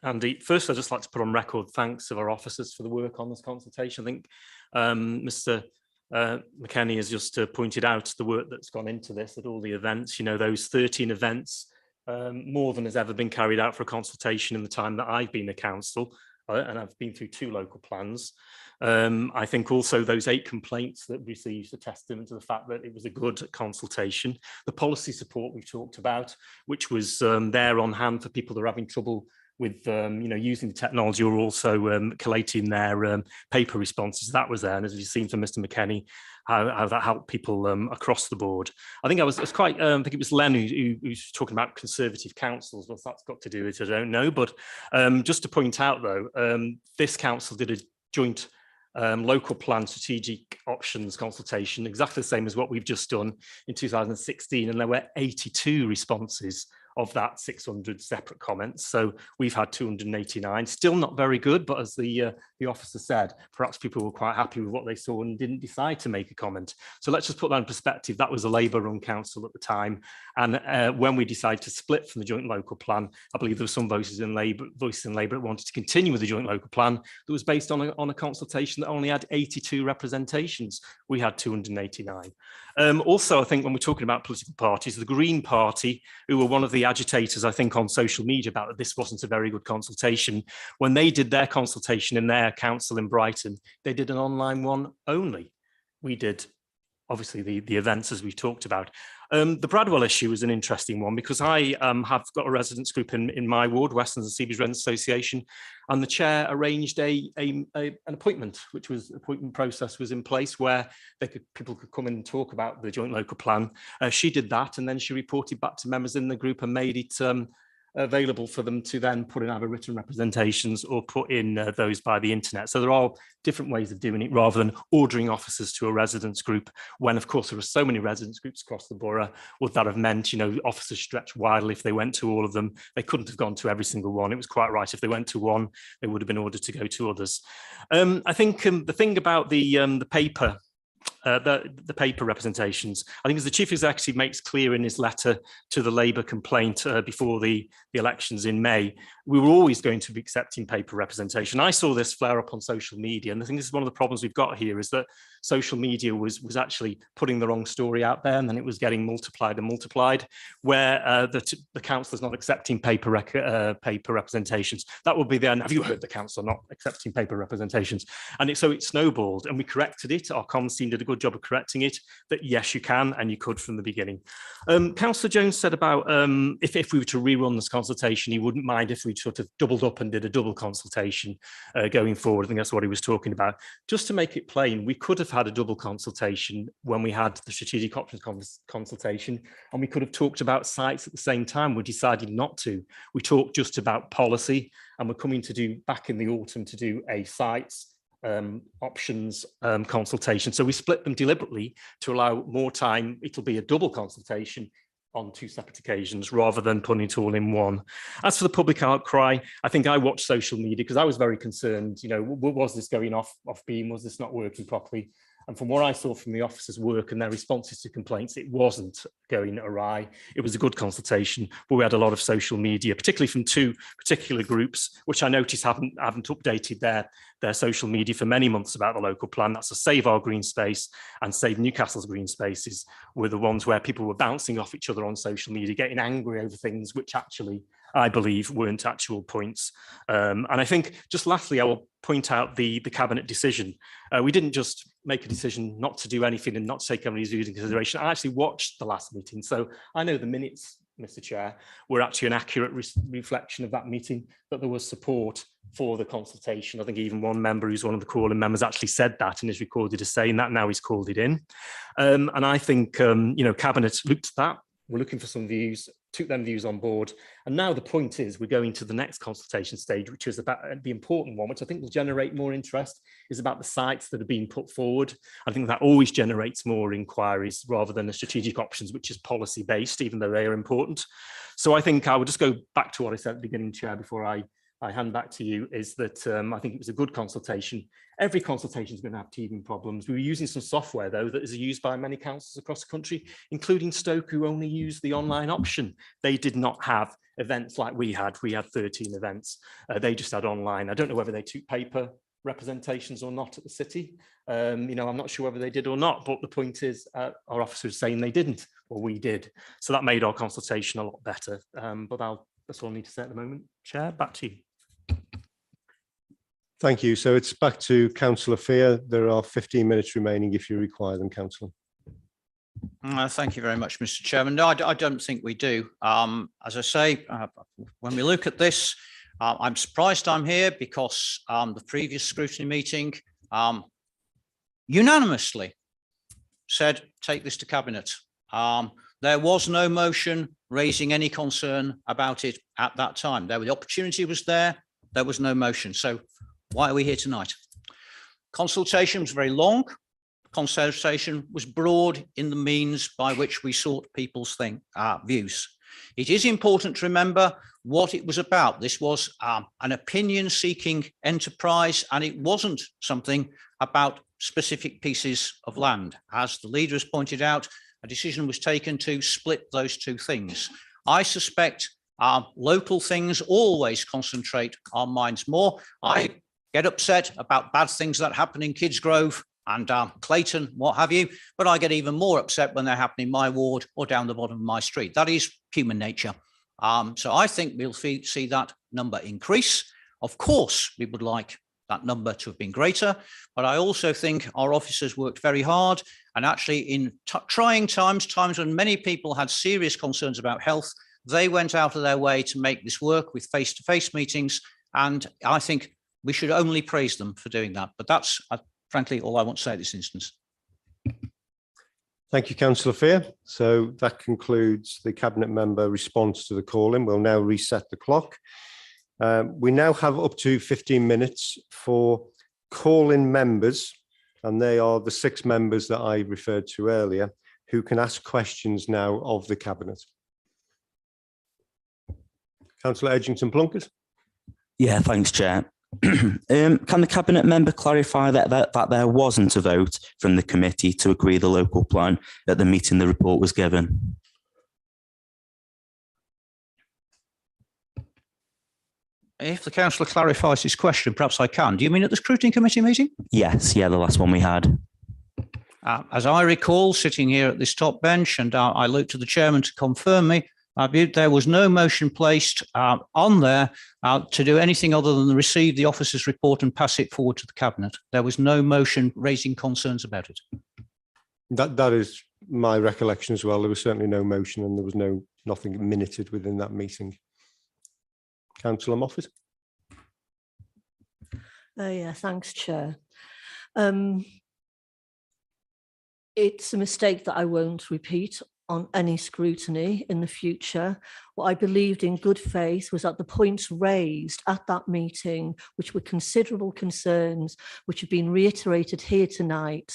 Andy. First, I'd just like to put on record thanks of our officers for the work on this consultation. I think Mr. McKenny has just pointed out the work that's gone into this at all the events. You know, those 13 events, more than has ever been carried out for a consultation in the time that I've been a council, and I've been through 2 local plans. I think also those 8 complaints that received a testament to the fact that it was a good consultation. The policy support we've talked about, which was there on hand for people that are having trouble with using the technology or also collating their paper responses. That was there, and as you've seen from Mr. McKenny, how that helped people across the board. I think I think it was Len who's talking about conservative councils. What that's got to do with it, I don't know. But just to point out though, this council did a joint local plan strategic options consultation, exactly the same as what we've just done in 2016, and there were 82 responses of that 600 separate comments. So we've had 289, still not very good, but as the officer said, perhaps people were quite happy with what they saw and didn't decide to make a comment. So let's just put that in perspective. That was a Labour-run council at the time. And when we decided to split from the joint local plan, I believe there were some voices in Labour that wanted to continue with the joint local plan that was based on a consultation that only had 82 representations. We had 289. Also, I think when we're talking about political parties, the Green Party, who were one of the agitators, I think, on social media about that this wasn't a very good consultation, when they did their consultation in their council in Brighton, they did an online one only. We did obviously the events as we've talked about. The Bradwell issue is an interesting one because I have got a residents group in my ward, Westlands and Seabees Residents Association, and the chair arranged an appointment, which was appointment process was in place where people could come in and talk about the joint local plan. She did that, and then she reported back to members in the group and made it available for them to then put in either written representations or put in those by the internet. So there are different ways of doing it rather than ordering officers to a residents group when, of course, there are so many residents groups across the borough. Would that have meant, you know, officers stretched widely if they went to all of them? They couldn't have gone to every single one. It was quite right. If they went to one, they would have been ordered to go to others. I think the thing about the paper, the paper representations, I think as the Chief Executive makes clear in his letter to the Labour complaint before the elections in May, we were always going to be accepting paper representation. I saw this flare up on social media, and I think this is one of the problems we've got here is that social media was actually putting the wrong story out there, and then it was getting multiplied and multiplied, where the councillor's not accepting paper representations. That would be then, have you heard the councillor not accepting paper representations? And so it snowballed, and we corrected it. Our comms team did a good job of correcting it, that yes, you can, and you could from the beginning. Councillor Jones said about if we were to rerun this consultation, he wouldn't mind if we sort of doubled up and did a double consultation going forward. I think that's what he was talking about. Just to make it plain, we could have had a double consultation when we had the strategic options consultation, and we could have talked about sites at the same time. We decided not to. We talked just about policy, and we're coming to do back in the autumn to do a sites options consultation. So we split them deliberately to allow more time. It'll be a double consultation on two separate occasions rather than putting it all in one. As for the public outcry, I think I watched social media because I was very concerned, you know, was this going off beam? Was this not working properly? And from what I saw from the officers' work and their responses to complaints, it wasn't going awry. It was a good consultation, but we had a lot of social media, particularly from two particular groups, which I noticed haven't updated their social media for many months about the local plan. That's a Save Our Green Space and Save Newcastle's Green Spaces were the ones where people were bouncing off each other on social media, getting angry over things which actually, I believe, weren't actual points. And I think, just lastly, I will point out the cabinet decision. We didn't just make a decision not to do anything and not to take everybody's views into consideration. I actually watched the last meeting, so I know the minutes, Mr. Chair, were actually an accurate reflection of that meeting, that there was support for the consultation. I think even one member who's one of the calling members actually said that and is recorded as saying that. Now he's called it in. And I think, you know, cabinet looked at that. We're looking for some views, took them views on board. And now the point is we're going to the next consultation stage, which is about the important one, which I think will generate more interest, is about the sites that are being put forward. I think that always generates more inquiries rather than the strategic options, which is policy based, even though they are important. So I think I would just go back to what I said at the beginning, Chair, before I hand back to you, is that I think it was a good consultation. Every consultation is going to have teething problems. We were using some software, though, that is used by many councils across the country, including Stoke, who only use the online option. They did not have events like we had. We had 13 events. They just had online. I don't know whether they took paper representations or not at the city. You know, I'm not sure whether they did or not, but the point is our officers saying they didn't, or we did. So that made our consultation a lot better. But that's all I need to say at the moment. Chair, back to you. Thank you. So it's back to Councillor Fear. There are 15 minutes remaining if you require them, Councillor. Thank you very much, Mr. Chairman. No, I don't think we do. As I say, when we look at this, I'm surprised I'm here because the previous scrutiny meeting unanimously said, take this to Cabinet. There was no motion raising any concern about it at that time. The opportunity was there. There was no motion. So why are we here tonight? Consultation was very long. Consultation was broad in the means by which we sought people's views. It is important to remember what it was about. This was an opinion-seeking enterprise, and it wasn't something about specific pieces of land. As the leader has pointed out, a decision was taken to split those two things. I suspect local things always concentrate our minds more. I get upset about bad things that happen in Kidsgrove and Clayton, what have you, but I get even more upset when they happen in my ward or down the bottom of my street. That is human nature. So I think we'll see that number increase. Of course, we would like that number to have been greater, but I also think our officers worked very hard, and actually in trying times when many people had serious concerns about health, they went out of their way to make this work with face-to-face meetings, and I think we should only praise them for doing that. But that's frankly all I want to say at this instance. Thank you, Councillor Fear. So that concludes the Cabinet Member response to the call-in. We'll now reset the clock. We now have up to 15 minutes for call-in members, and they are the 6 members that I referred to earlier, who can ask questions now of the Cabinet. Councillor Edgington-Plunkett. Yeah, thanks, Chair. Can the Cabinet Member clarify that there wasn't a vote from the committee to agree the local plan at the meeting the report was given? If the councillor clarifies his question, perhaps I can. Do you mean at the Scrutiny Committee meeting? Yes, yeah, the last one we had. As I recall, sitting here at this top bench, and I look to the chairman to confirm me, there was no motion placed on there to do anything other than receive the officer's report and pass it forward to the Cabinet. There was no motion raising concerns about it. That is my recollection as well. There was certainly no motion, and there was nothing minuted within that meeting. Councillor Moffat. Yeah, thanks, Chair. It's a mistake that I won't repeat on any scrutiny in the future. What I believed in good faith was that the points raised at that meeting, which were considerable concerns, which have been reiterated here tonight,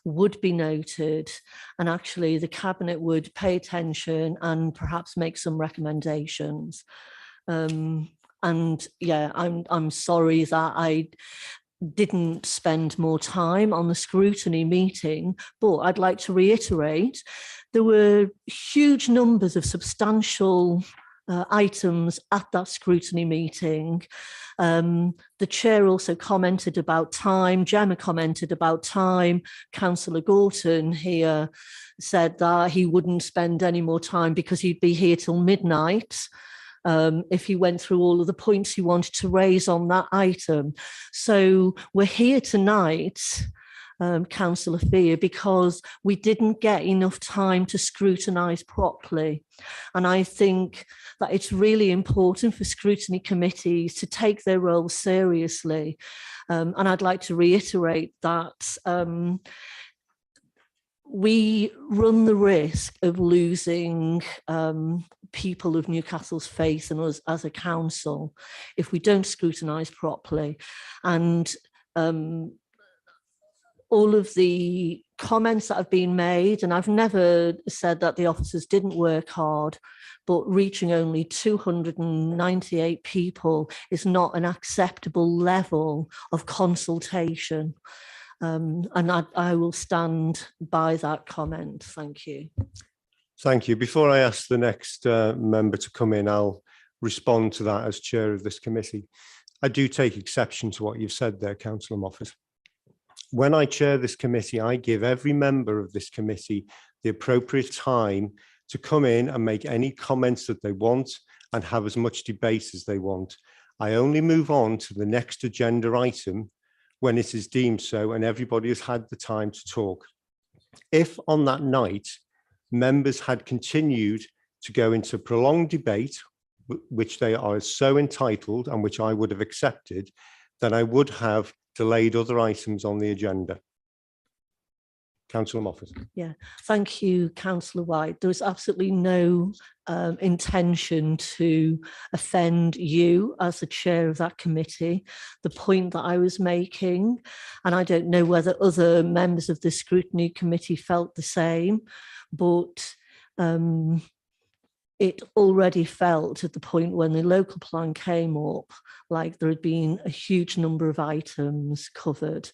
would be noted, and actually the Cabinet would pay attention and perhaps make some recommendations. And yeah, I'm sorry that I didn't spend more time on the scrutiny meeting, but I'd like to reiterate there were huge numbers of substantial items at that scrutiny meeting. The chair also commented about time, Gemma commented about time, Councillor Gorton here said that he wouldn't spend any more time because he'd be here till midnight. If he went through all of the points he wanted to raise on that item. So we're here tonight, Councillor Fear, because we didn't get enough time to scrutinise properly. And I think that it's really important for scrutiny committees to take their role seriously. And I'd like to reiterate that we run the risk of losing people of Newcastle's faith in us as a council if we don't scrutinise properly. And all of the comments that have been made, and I've never said that the officers didn't work hard, but reaching only 298 people is not an acceptable level of consultation. And I will stand by that comment. Thank you. Thank you. Before I ask the next member to come in, I'll respond to that as chair of this committee. I do take exception to what you've said there, Councillor Moffat. When I chair this committee, I give every member of this committee the appropriate time to come in and make any comments that they want and have as much debate as they want. I only move on to the next agenda item when it is deemed so and everybody has had the time to talk. If on that night, members had continued to go into prolonged debate, which they are so entitled and which I would have accepted, then I would have delayed other items on the agenda. Councillor Moffat. Yeah, thank you, Councillor White. There was absolutely no intention to offend you as the chair of that committee. The point that I was making, and I don't know whether other members of the scrutiny committee felt the same, but it already felt at the point when the local plan came up like there had been a huge number of items covered.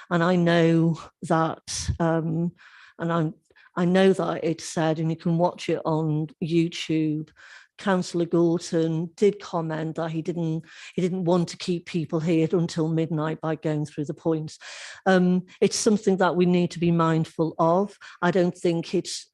And I know that, I know that it said, and you can watch it on YouTube, Councillor Gorton did comment that he didn't want to keep people here until midnight by going through the points. It's something that we need to be mindful of. I don't think it's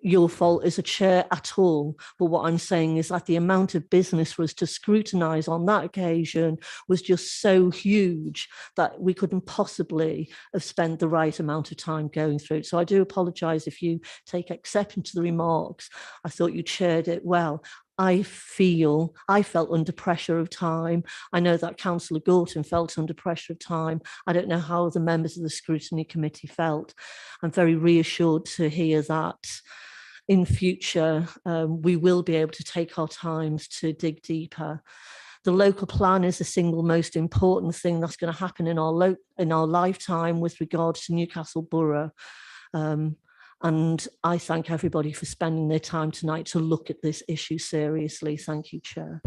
your fault as a chair at all. But what I'm saying is that the amount of business for us to scrutinise on that occasion was just so huge that we couldn't possibly have spent the right amount of time going through it. So I do apologise if you take exception to the remarks. I thought you chaired it well. I felt under pressure of time. I know that Councillor Gorton felt under pressure of time. I don't know how the members of the Scrutiny Committee felt. I'm very reassured to hear that in future we will be able to take our times to dig deeper. The local plan is the single most important thing that's going to happen in our lifetime with regards to Newcastle Borough. And I thank everybody for spending their time tonight to look at this issue seriously. Thank you, Chair.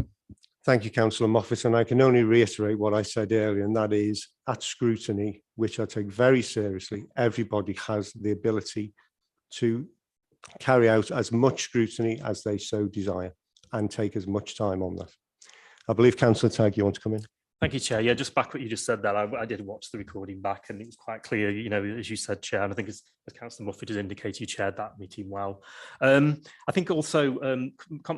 Thank you, Councillor Moffat. And I can only reiterate what I said earlier, and that is at scrutiny, which I take very seriously, everybody has the ability to carry out as much scrutiny as they so desire and take as much time on that. I believe Councillor Tagg, you want to come in? Thank you, Chair. Yeah, just back what you just said there, I did watch the recording back and it was quite clear, you know, as you said, Chair, and I think as Councillor Muffet has indicated, you chaired that meeting well. I think also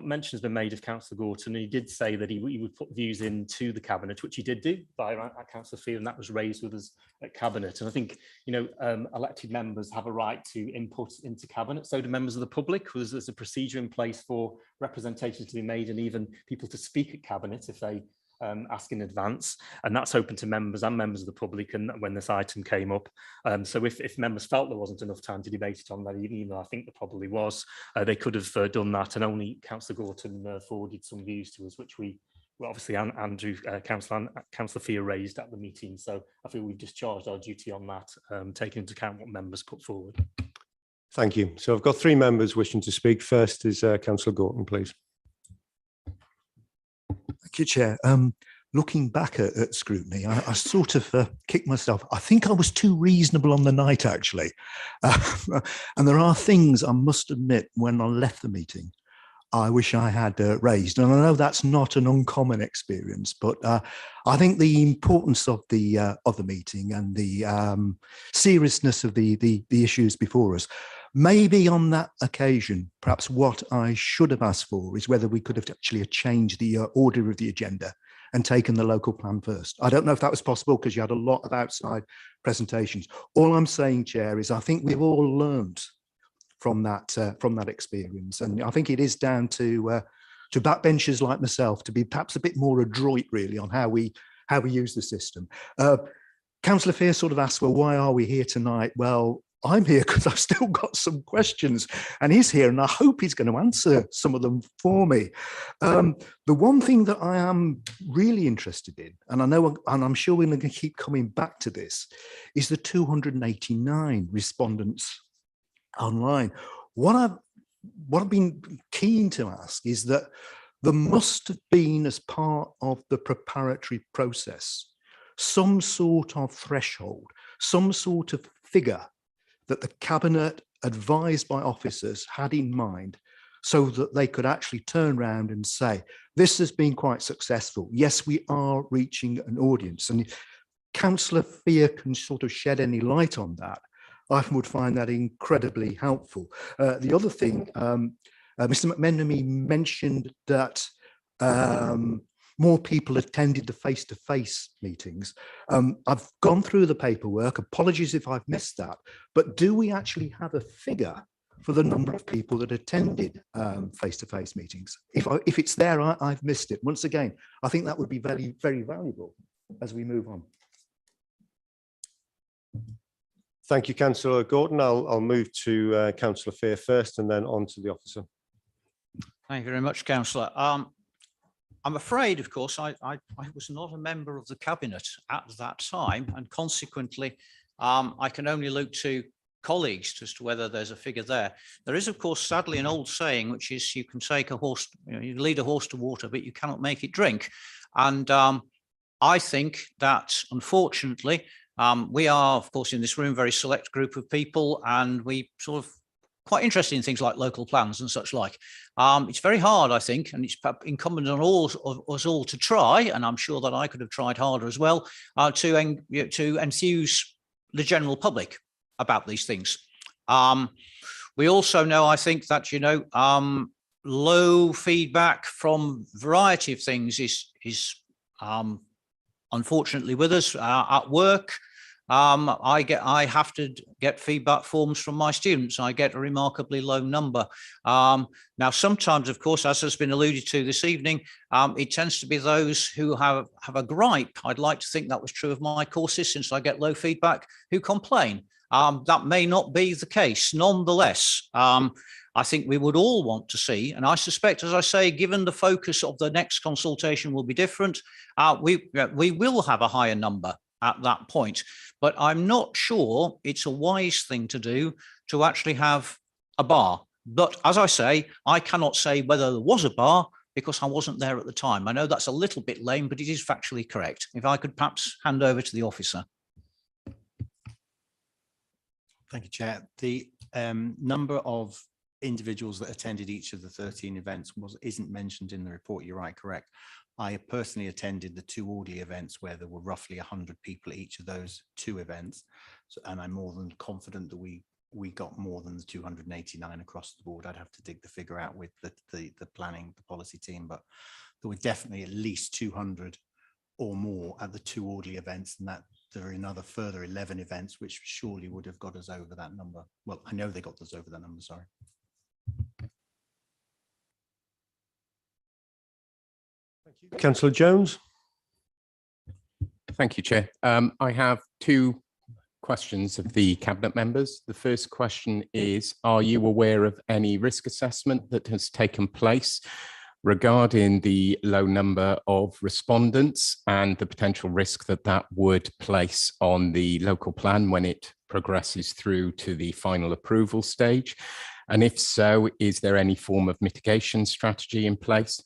mention has been made of Councillor Gorton, and he did say that he would put views into the Cabinet, which he did do by Councillor Field, and that was raised with us at Cabinet. And I think, you know, elected members have a right to input into Cabinet, so do members of the public. There's a procedure in place for representation to be made and even people to speak at Cabinet if they ask in advance, and that's open to members and members of the public. And when this item came up, so if members felt there wasn't enough time to debate it on that evening, even though I think there probably was, they could have done that, and only Councillor Gorton forwarded some views to us, which we obviously Andrew, Councillor Fier raised at the meeting. So I feel we've discharged our duty on that, taking into account what members put forward. Thank you. So I've got three members wishing to speak. First is Councillor Gorton, please. Thank you, Chair. Looking back at scrutiny, I sort of kicked myself. I think I was too reasonable on the night, actually. And there are things I must admit when I left the meeting I wish I had raised. And I know that's not an uncommon experience, but I think the importance of the meeting and the seriousness of the issues before us, maybe on that occasion, perhaps what I should have asked for is whether we could have actually changed the order of the agenda and taken the local plan first. I don't know if that was possible because you had a lot of outside presentations. All I'm saying, Chair, is I think we've all learned from that experience, and I think it is down to backbenchers like myself to be perhaps a bit more adroit, really, on how we use the system. Councillor Fier sort of asked, well, why are we here tonight? Well, I'm here because I've still got some questions, and he's here, and I hope he's going to answer some of them for me. The one thing that I am really interested in, and I know, and I'm sure we're going to keep coming back to this, is the 289 respondents online. What I've been keen to ask is that there must have been, as part of the preparatory process, some sort of threshold, some sort of figure that the Cabinet, advised by officers, had in mind, so that they could actually turn around and say, this has been quite successful. Yes, we are reaching an audience. And if Councillor Fier can sort of shed any light on that, I would find that incredibly helpful. The other thing, Mr. McMenemy mentioned that more people attended the face-to-face meetings. I've gone through the paperwork. Apologies if I've missed that. But do we actually have a figure for the number of people that attended face-to-face meetings? If it's there, I've missed it. Once again, I think that would be very, very valuable as we move on. Thank you, Councillor Gorton. I'll move to Councillor Fier first and then on to the officer. Thank you very much, Councillor. I'm afraid, of course, I was not a member of the Cabinet at that time, and consequently, I can only look to colleagues as to whether there's a figure there. There is, of course, sadly, an old saying, which is you can take a horse, you lead a horse to water, but you cannot make it drink. And I think that, unfortunately, we are, of course, in this room, very select group of people, and we sort of quite interested in things like local plans and such like. It's very hard, I think, and it's incumbent on all of us all to try, and I'm sure that I could have tried harder as well, to enthuse the general public about these things. We also know, I think that, you know, low feedback from variety of things is unfortunately with us at work. I have to get feedback forms from my students. I get a remarkably low number. Now, sometimes, of course, as has been alluded to this evening, it tends to be those who have a gripe. I'd like to think that was true of my courses, since I get low feedback, who complain. That may not be the case. Nonetheless, I think we would all want to see, and I suspect, as I say, given the focus of the next consultation will be different, we will have a higher number at that point. But I'm not sure it's a wise thing to do to actually have a bar. But as I say, I cannot say whether there was a bar because I wasn't there at the time. I know that's a little bit lame, but it is factually correct. If I could perhaps hand over to the officer. Thank you, Chair. The number of individuals that attended each of the 13 events isn't mentioned in the report. You're right, correct. I personally attended the 2 Audley events where there were roughly 100 people at each of those 2 events. So, and I'm more than confident that we got more than the 289 across the board. I'd have to dig the figure out with the planning, the policy team, but there were definitely at least 200 or more at the 2 Audley events, and that there are another further 11 events, which surely would have got us over that number. Well, I know they got us over that number, sorry. Councillor Jones. Thank you, Chair. I have 2 questions of the Cabinet members. The first question is, are you aware of any risk assessment that has taken place regarding the low number of respondents and the potential risk that that would place on the local plan when it progresses through to the final approval stage? And if so, is there any form of mitigation strategy in place?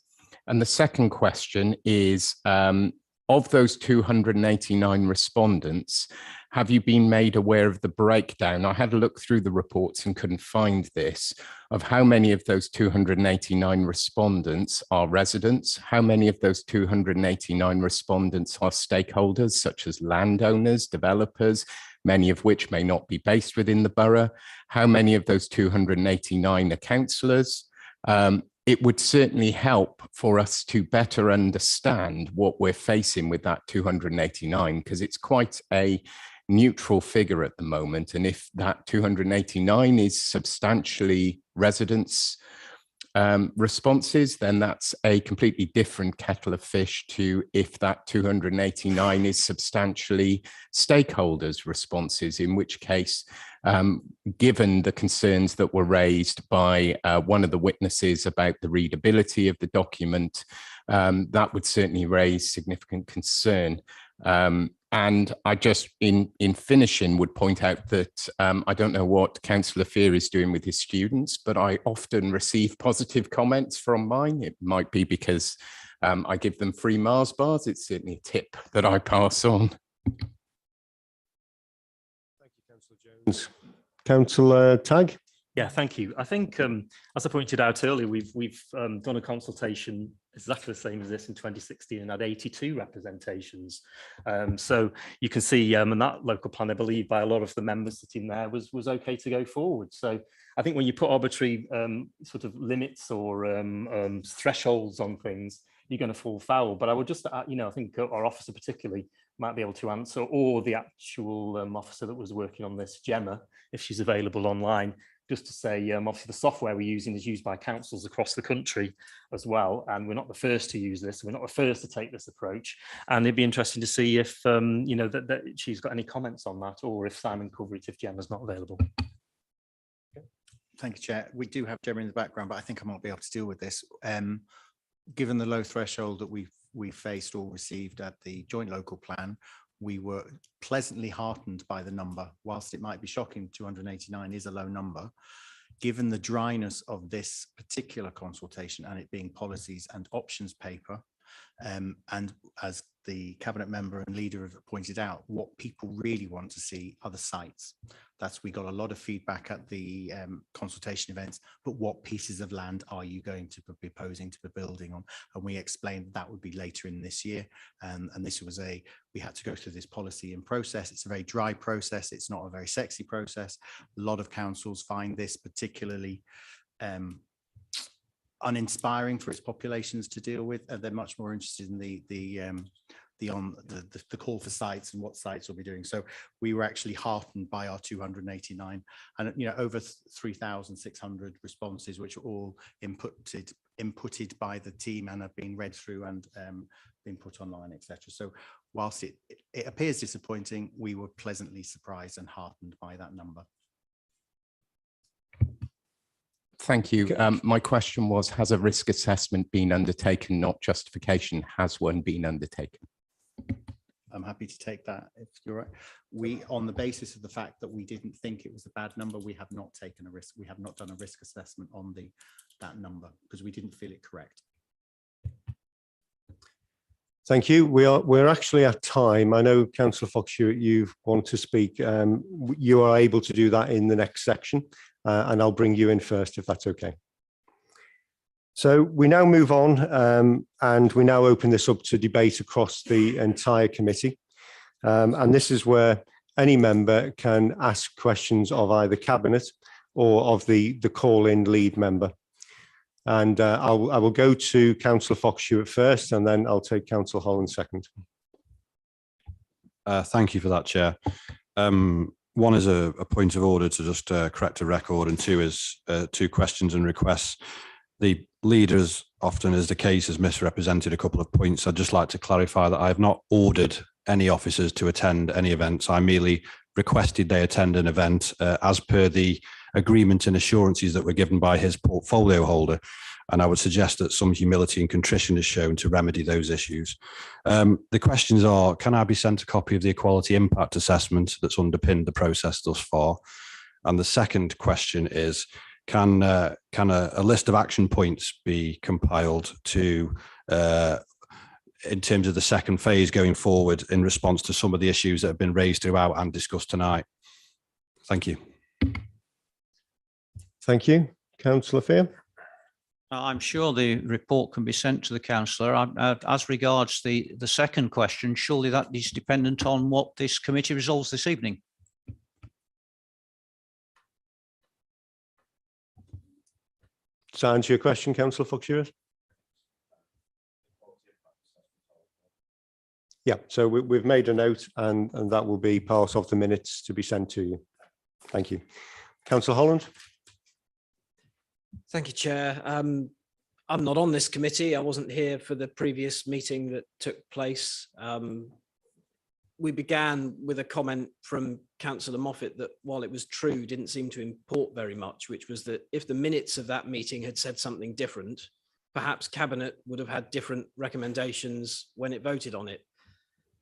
And the second question is, of those 289 respondents, have you been made aware of the breakdown? I had a look through the reports and couldn't find this, of how many of those 289 respondents are residents, how many of those 289 respondents are stakeholders such as landowners, developers, many of which may not be based within the borough, how many of those 289 are councillors. It would certainly help for us to better understand what we're facing with that 289, because it's quite a neutral figure at the moment. And if that 289 is substantially residents' responses, then that's a completely different kettle of fish to if that 289 is substantially stakeholders' responses, in which case, given the concerns that were raised by one of the witnesses about the readability of the document, that would certainly raise significant concern. And I just, in finishing, would point out that I don't know what Councillor Fear is doing with his students, but I often receive positive comments from mine. It might be because I give them free Mars bars. It's certainly a tip that I pass on. Thank you, Councillor Jones. Councillor Tagg. Yeah, thank you. I think, as I pointed out earlier, we've done a consultation exactly the same as this in 2016 and had 82 representations. So you can see, and that local plan, I believe, by a lot of the members sitting there was okay to go forward. So I think when you put arbitrary sort of limits or thresholds on things, you're going to fall foul. But I would just, I think our officer particularly might be able to answer, or the actual officer that was working on this, Gemma, if she's available online, just to say, obviously the software we're using is used by councils across the country as well, and we're not the first to use this, we're not the first to take this approach, and it'd be interesting to see if that she's got any comments on that, or if Simon cover it if Gemma's not available. Thank you, Chair. We do have Gemma in the background, but I think I might be able to deal with this. Given the low threshold that we faced or received at the joint local plan, we were pleasantly heartened by the number. Whilst it might be shocking, 289 is a low number. Given the dryness of this particular consultation and it being policies and options paper, and as the cabinet member and leader have pointed out, what people really want to see are the sites. We got a lot of feedback at the consultation events, but what pieces of land are you going to be proposing to be building on? And we explained that would be later in this year. And this was we had to go through this policy and process. It's a very dry process. It's not a very sexy process. A lot of councils find this particularly uninspiring for its populations to deal with, and they're much more interested in the call for sites and what sites will be doing. So we were actually heartened by our 289 and over 3,600 responses, which are all inputted by the team and have been read through and been put online, etc. So whilst it appears disappointing, we were pleasantly surprised and heartened by that number. Thank you. My question was, has a risk assessment been undertaken, not justification? Has one been undertaken? I'm happy to take that if you're right. We, on the basis of the fact that we didn't think it was a bad number, we have not taken a risk. We have not done a risk assessment on that number because we didn't feel it correct. Thank you. We're actually at time. I know, Councillor Fox-Hewitt, you want to speak. You are able to do that in the next section, and I'll bring you in first if that's okay. So we now move on, and we now open this up to debate across the entire committee. And this is where any member can ask questions of either Cabinet or of the call-in lead member. And I will go to Councillor Fox-Hewitt first, and then I'll take Councillor Holland second. Thank you for that, Chair. One is a point of order to just correct a record, and two is two questions and requests. The leaders, often as the case, has misrepresented a couple of points. I'd just like to clarify that I have not ordered any officers to attend any events. I merely requested they attend an event as per the agreement and assurances that were given by his portfolio holder. And I would suggest that some humility and contrition is shown to remedy those issues. The questions are, can I be sent a copy of the equality impact assessment that's underpinned the process thus far? And the second question is, can a list of action points be compiled to in terms of the second phase going forward in response to some of the issues that have been raised throughout and discussed tonight? Thank you. Thank you. Councillor Fear. I'm sure the report can be sent to the councillor. As regards the second question, surely that is dependent on what this committee resolves this evening. Does that answer your question, Councillor Fox-Hewitt? Yeah, so we've made a note, and that will be part of the minutes to be sent to you. Thank you. Councillor Holland. Thank you, Chair. I'm not on this committee. I wasn't here for the previous meeting that took place. We began with a comment from Councillor Moffat that, while it was true, didn't seem to import very much, which was that if the minutes of that meeting had said something different, perhaps Cabinet would have had different recommendations when it voted on it.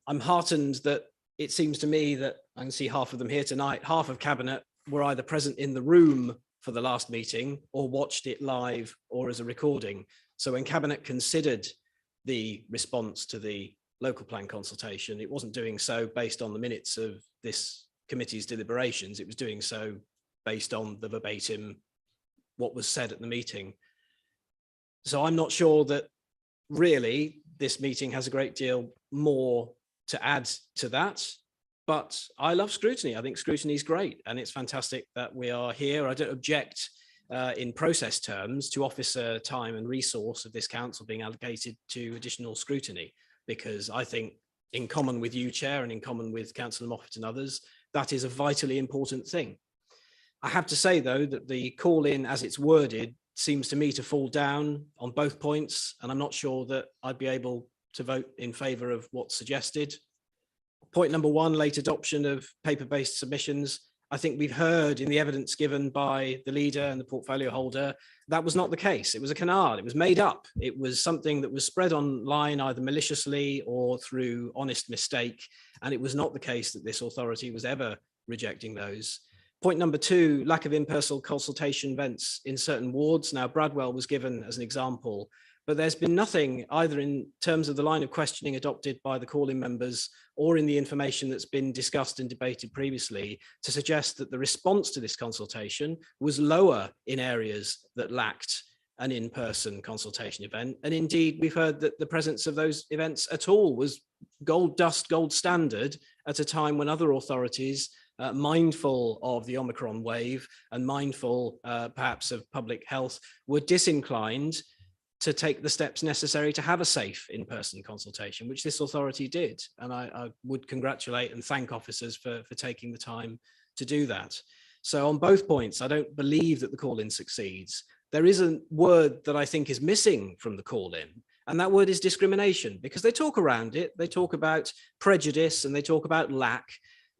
I'm heartened that it seems to me that I can see half of them here tonight. Half of Cabinet were either present in the room for the last meeting or watched it live or as a recording. So when Cabinet considered the response to the local plan consultation, it wasn't doing so based on the minutes of this committee's deliberations. It was doing so based on the verbatim what was said at the meeting. So I'm not sure that really this meeting has a great deal more to add to that. But I love Scrutiny. I think Scrutiny is great, and it's fantastic that we are here. I don't object in process terms to officer time and resource of this council being allocated to additional scrutiny, because I think, in common with you, Chair, and in common with Councillor Moffat and others, that is a vitally important thing. I have to say, though, that the call in as it's worded seems to me to fall down on both points, and I'm not sure that I'd be able to vote in favour of what's suggested. Point number one, late adoption of paper-based submissions. I think we've heard in the evidence given by the leader and the portfolio holder, that was not the case. It was a canard. It was made up. It was something that was spread online either maliciously or through honest mistake. And it was not the case that this authority was ever rejecting those. Point number two, lack of in-person consultation events in certain wards. Now, Bradwell was given as an example, but there's been nothing either in terms of the line of questioning adopted by the calling members or in the information that's been discussed and debated previously to suggest that the response to this consultation was lower in areas that lacked an in-person consultation event. And indeed, we've heard that the presence of those events at all was gold dust, gold standard at a time when other authorities, mindful of the Omicron wave and mindful perhaps of public health, were disinclined to take the steps necessary to have a safe in-person consultation, which this authority did. And I would congratulate and thank officers for taking the time to do that. So on both points, I don't believe that the call-in succeeds. There is a word that I think is missing from the call-in, and that word is discrimination, because they talk around it, they talk about prejudice and they talk about lack.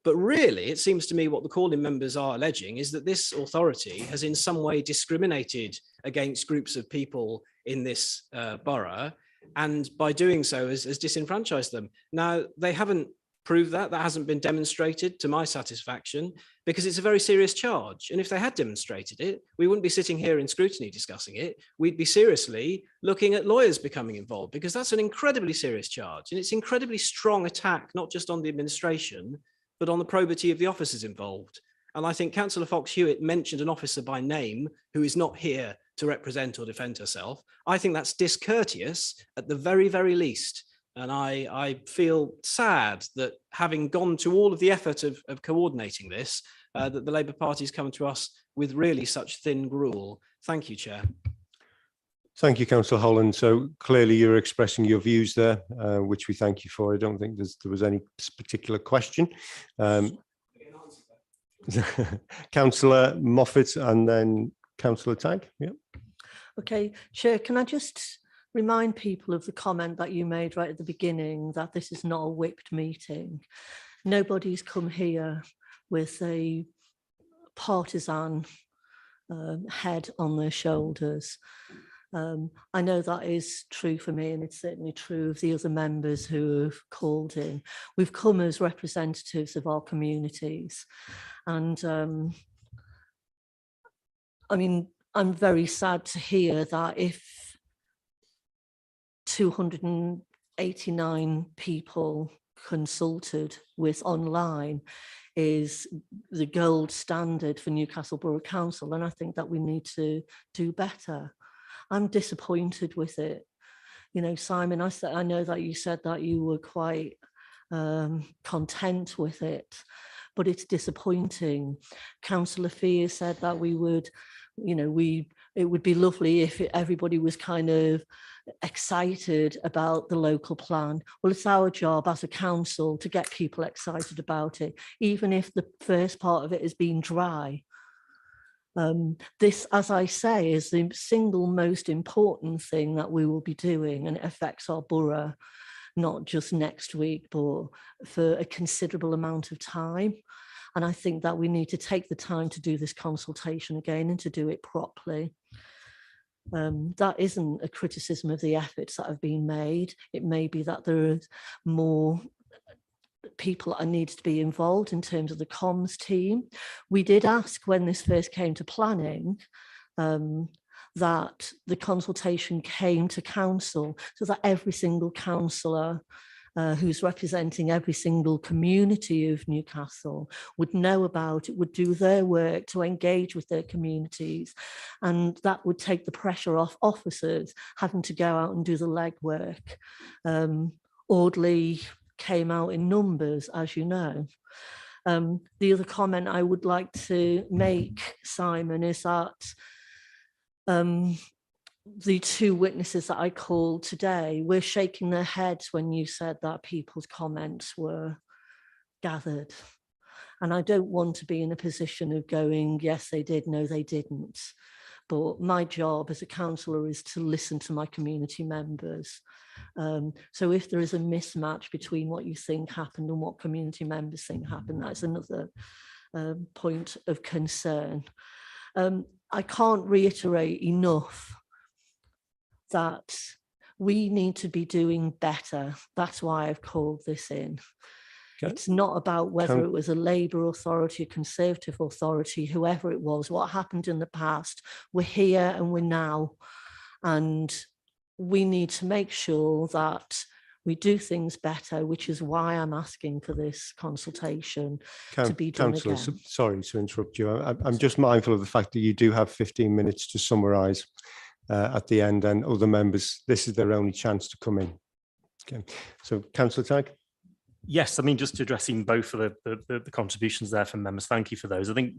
But really, it seems to me what the call-in members are alleging is that this authority has in some way discriminated against groups of people in this borough, and by doing so has disenfranchised them. Now, they haven't proved that. That hasn't been demonstrated to my satisfaction, because it's a very serious charge. And if they had demonstrated it, we wouldn't be sitting here in scrutiny discussing it. We'd be seriously looking at lawyers becoming involved, because that's an incredibly serious charge. And it's an incredibly strong attack, not just on the administration, but on the probity of the officers involved. And I think Councillor Fox-Hewitt mentioned an officer by name who is not here to represent or defend herself. I think that's discourteous at the very, very least. And I feel sad that having gone to all of the effort of coordinating this, that the Labour Party has come to us with really such thin gruel. Thank you, Chair. Thank you, Councillor Holland. So clearly you're expressing your views there, which we thank you for. I don't think there was any particular question. Councillor Moffat and then Councillor Tagg. Yeah. Okay, Chair, can I just remind people of the comment that you made right at the beginning, that this is not a whipped meeting. Nobody's come here with a partisan head on their shoulders. I know that is true for me, and it's certainly true of the other members who have called in. We've come as representatives of our communities. And I mean, I'm very sad to hear that if 289 people consulted with online is the gold standard for Newcastle Borough Council, and I think that we need to do better. I'm disappointed with it. You know, Simon, I know that you said that you were quite content with it, but it's disappointing. Councillor Fee said that we would, you know, it would be lovely if everybody was kind of excited about the local plan. Well, it's our job as a council to get people excited about it, even if the first part of it has been dry. This, as I say, is the single most important thing that we will be doing, and it affects our borough, not just next week, but for a considerable amount of time. And I think that we need to take the time to do this consultation again and to do it properly. That isn't a criticism of the efforts that have been made. It may be that there are more people that need to be involved in terms of the comms team. We did ask when this first came to planning that the consultation came to council, so that every single councillor who's representing every single community of Newcastle would know about it, would do their work to engage with their communities, and that would take the pressure off officers having to go out and do the legwork. Audley came out in numbers, as you know. The other comment I would like to make, Simon, is that the two witnesses that I called today were shaking their heads when you said that people's comments were gathered. And I don't want to be in a position of going, yes, they did, no, they didn't. But my job as a councillor is to listen to my community members. So if there is a mismatch between what you think happened and what community members think happened, that's another point of concern. I can't reiterate enough that we need to be doing better. That's why I've called this in. Okay. It's not about whether it was a Labour authority, a Conservative authority, whoever it was, what happened in the past. We're here and we're now. And we need to make sure that we do things better, which is why I'm asking for this consultation to be done Councillor, again. sorry to interrupt you. I'm just mindful of the fact that you do have 15 minutes to summarise at the end, and other members, this is their only chance to come in. Okay, so Councillor Tagg. Yes, I mean, just addressing both of the contributions there from members, thank you for those. I think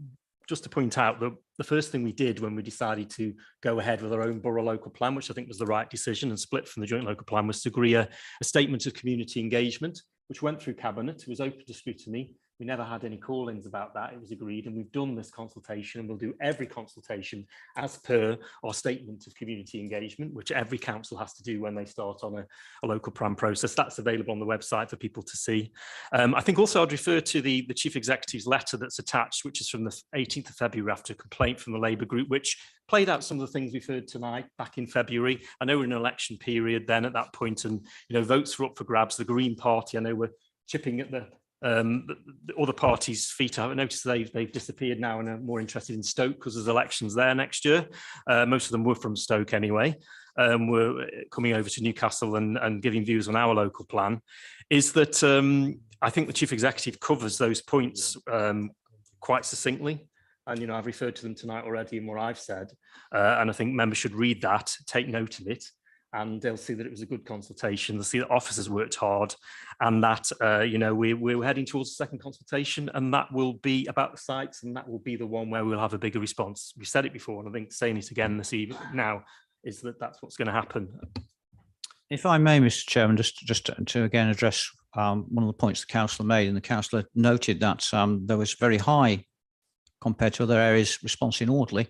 just to point out that the first thing we did when we decided to go ahead with our own borough local plan, which I think was the right decision and split from the joint local plan, was to agree a statement of community engagement, which went through cabinet. It was open to scrutiny. We never had any call-ins about that. It was agreed, and we've done this consultation, and we'll do every consultation as per our statement of community engagement, which every council has to do when they start on a local plan process. That's available on the website for people to see. I think also I'd refer to the Chief Executive's letter that's attached, which is from the 18th of February after a complaint from the Labour group, which played out some of the things we've heard tonight back in February. I know we're in an election period then at that point, and votes were up for grabs. The Green Party, I know, we're chipping at the other parties' feet. I've noticed they've disappeared now and are more interested in Stoke because there's elections there next year. Most of them were from Stoke anyway. Were coming over to Newcastle and giving views on our local plan. Is that I think the Chief Executive covers those points quite succinctly. And, I've referred to them tonight already in what I've said. And I think members should read that, take note of it, and they'll see that it was a good consultation. They'll see that officers worked hard, and that, we're heading towards the second consultation, and that will be about the sites, and that will be the one where we'll have a bigger response. We said it before, and I think saying it again this evening now is that that's what's going to happen. If I may, Mr. Chairman, just to again address one of the points the councillor made, and the councillor noted that there was very high compared to other areas response in Audley.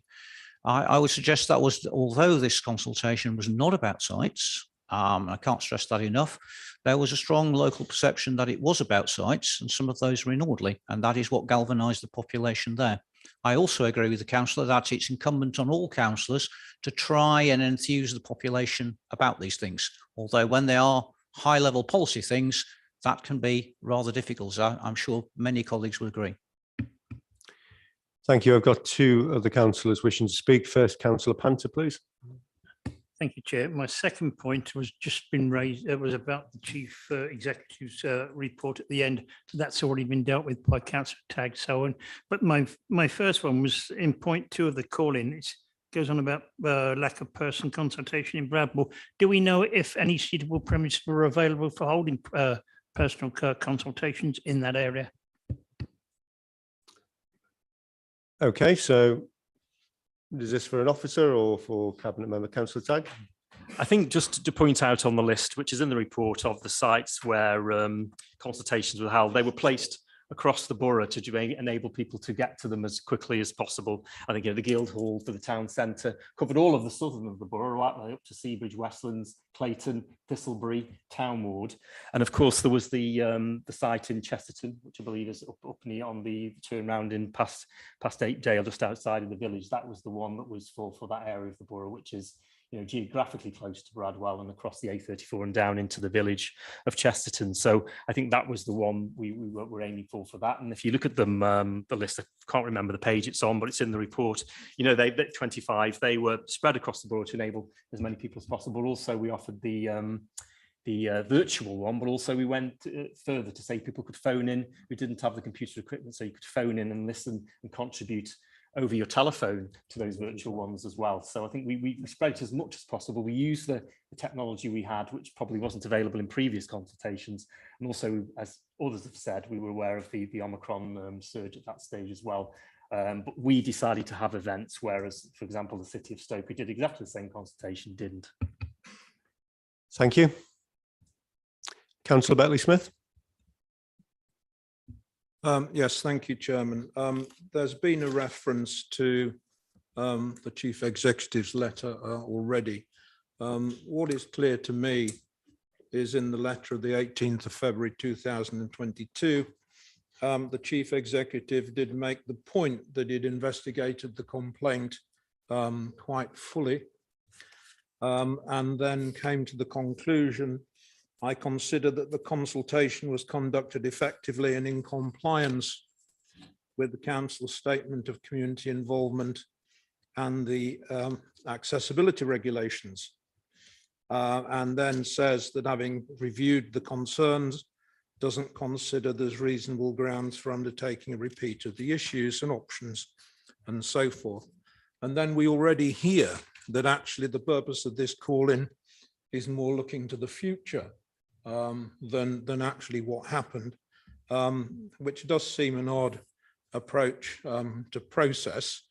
I would suggest that was, although this consultation was not about sites, I can't stress that enough, there was a strong local perception that it was about sites, and some of those were in Audley, and that is what galvanised the population there. I also agree with the councillor that it's incumbent on all councillors to try and enthuse the population about these things, although when they are high-level policy things, that can be rather difficult. So I'm sure many colleagues will agree. Thank you. I've got two other councillors wishing to speak. First, Councillor Panther, please. Thank you, Chair. My second point was just been raised. It was about the Chief Executive's report at the end. So that's already been dealt with by Councillor Tagg, so on. But my first one was in point 2 of the call-in. It goes on about lack of person consultation in Bradwell. Do we know if any suitable premises were available for holding personal consultations in that area? Okay, so is this for an officer or for Cabinet Member? Councillor Tagg? I think just to point out on the list, which is in the report, of the sites where consultations were held, they were placed across the borough to enable people to get to them as quickly as possible. I think the Guildhall for the town centre covered all of the southern of the borough, right up to Seabridge, Westlands, Clayton, Thistlebury, Town Ward, and of course there was the site in Chesterton, which I believe is up on the turnaround in past 8 Dale, just outside of the village. That was the one that was for that area of the borough, which is geographically close to Bradwell and across the A34 and down into the village of Chesterton. So I think that was the one we were aiming for that. And if you look at them, the list, I can't remember the page it's on, but it's in the report. They 25, they were spread across the borough to enable as many people as possible. Also, we offered the virtual one, but also we went further to say people could phone in who didn't have the computer equipment, so you could phone in and listen and contribute over your telephone to those virtual ones as well. So I think we spread it as much as possible. We used the technology we had, which probably wasn't available in previous consultations. And also, as others have said, we were aware of the Omicron surge at that stage as well. But we decided to have events, whereas, for example, the City of Stoke, who did exactly the same consultation, didn't. Thank you. Councillor Bentley-Smith. Yes, thank you, Chairman. There's been a reference to the Chief Executive's letter already. What is clear to me is in the letter of the 18th of February 2022, the Chief Executive did make the point that he'd investigated the complaint quite fully and then came to the conclusion, I consider that the consultation was conducted effectively and in compliance with the Council's statement of community involvement and the accessibility regulations. and then says that having reviewed the concerns, doesn't consider there's reasonable grounds for undertaking a repeat of the issues and options and so forth. And then we already hear that actually the purpose of this call-in is more looking to the future than actually what happened, which does seem an odd approach to process.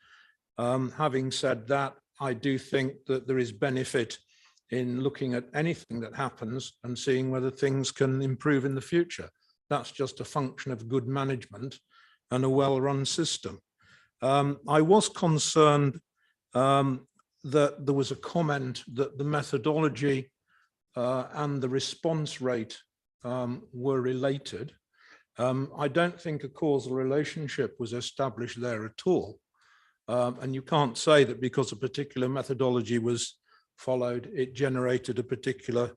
Having said that, I do think that there is benefit in looking at anything that happens and seeing whether things can improve in the future. That's just a function of good management and a well-run system. I was concerned that there was a comment that the methodology and the response rate were related. I don't think a causal relationship was established there at all. And you can't say that because a particular methodology was followed, it generated a particular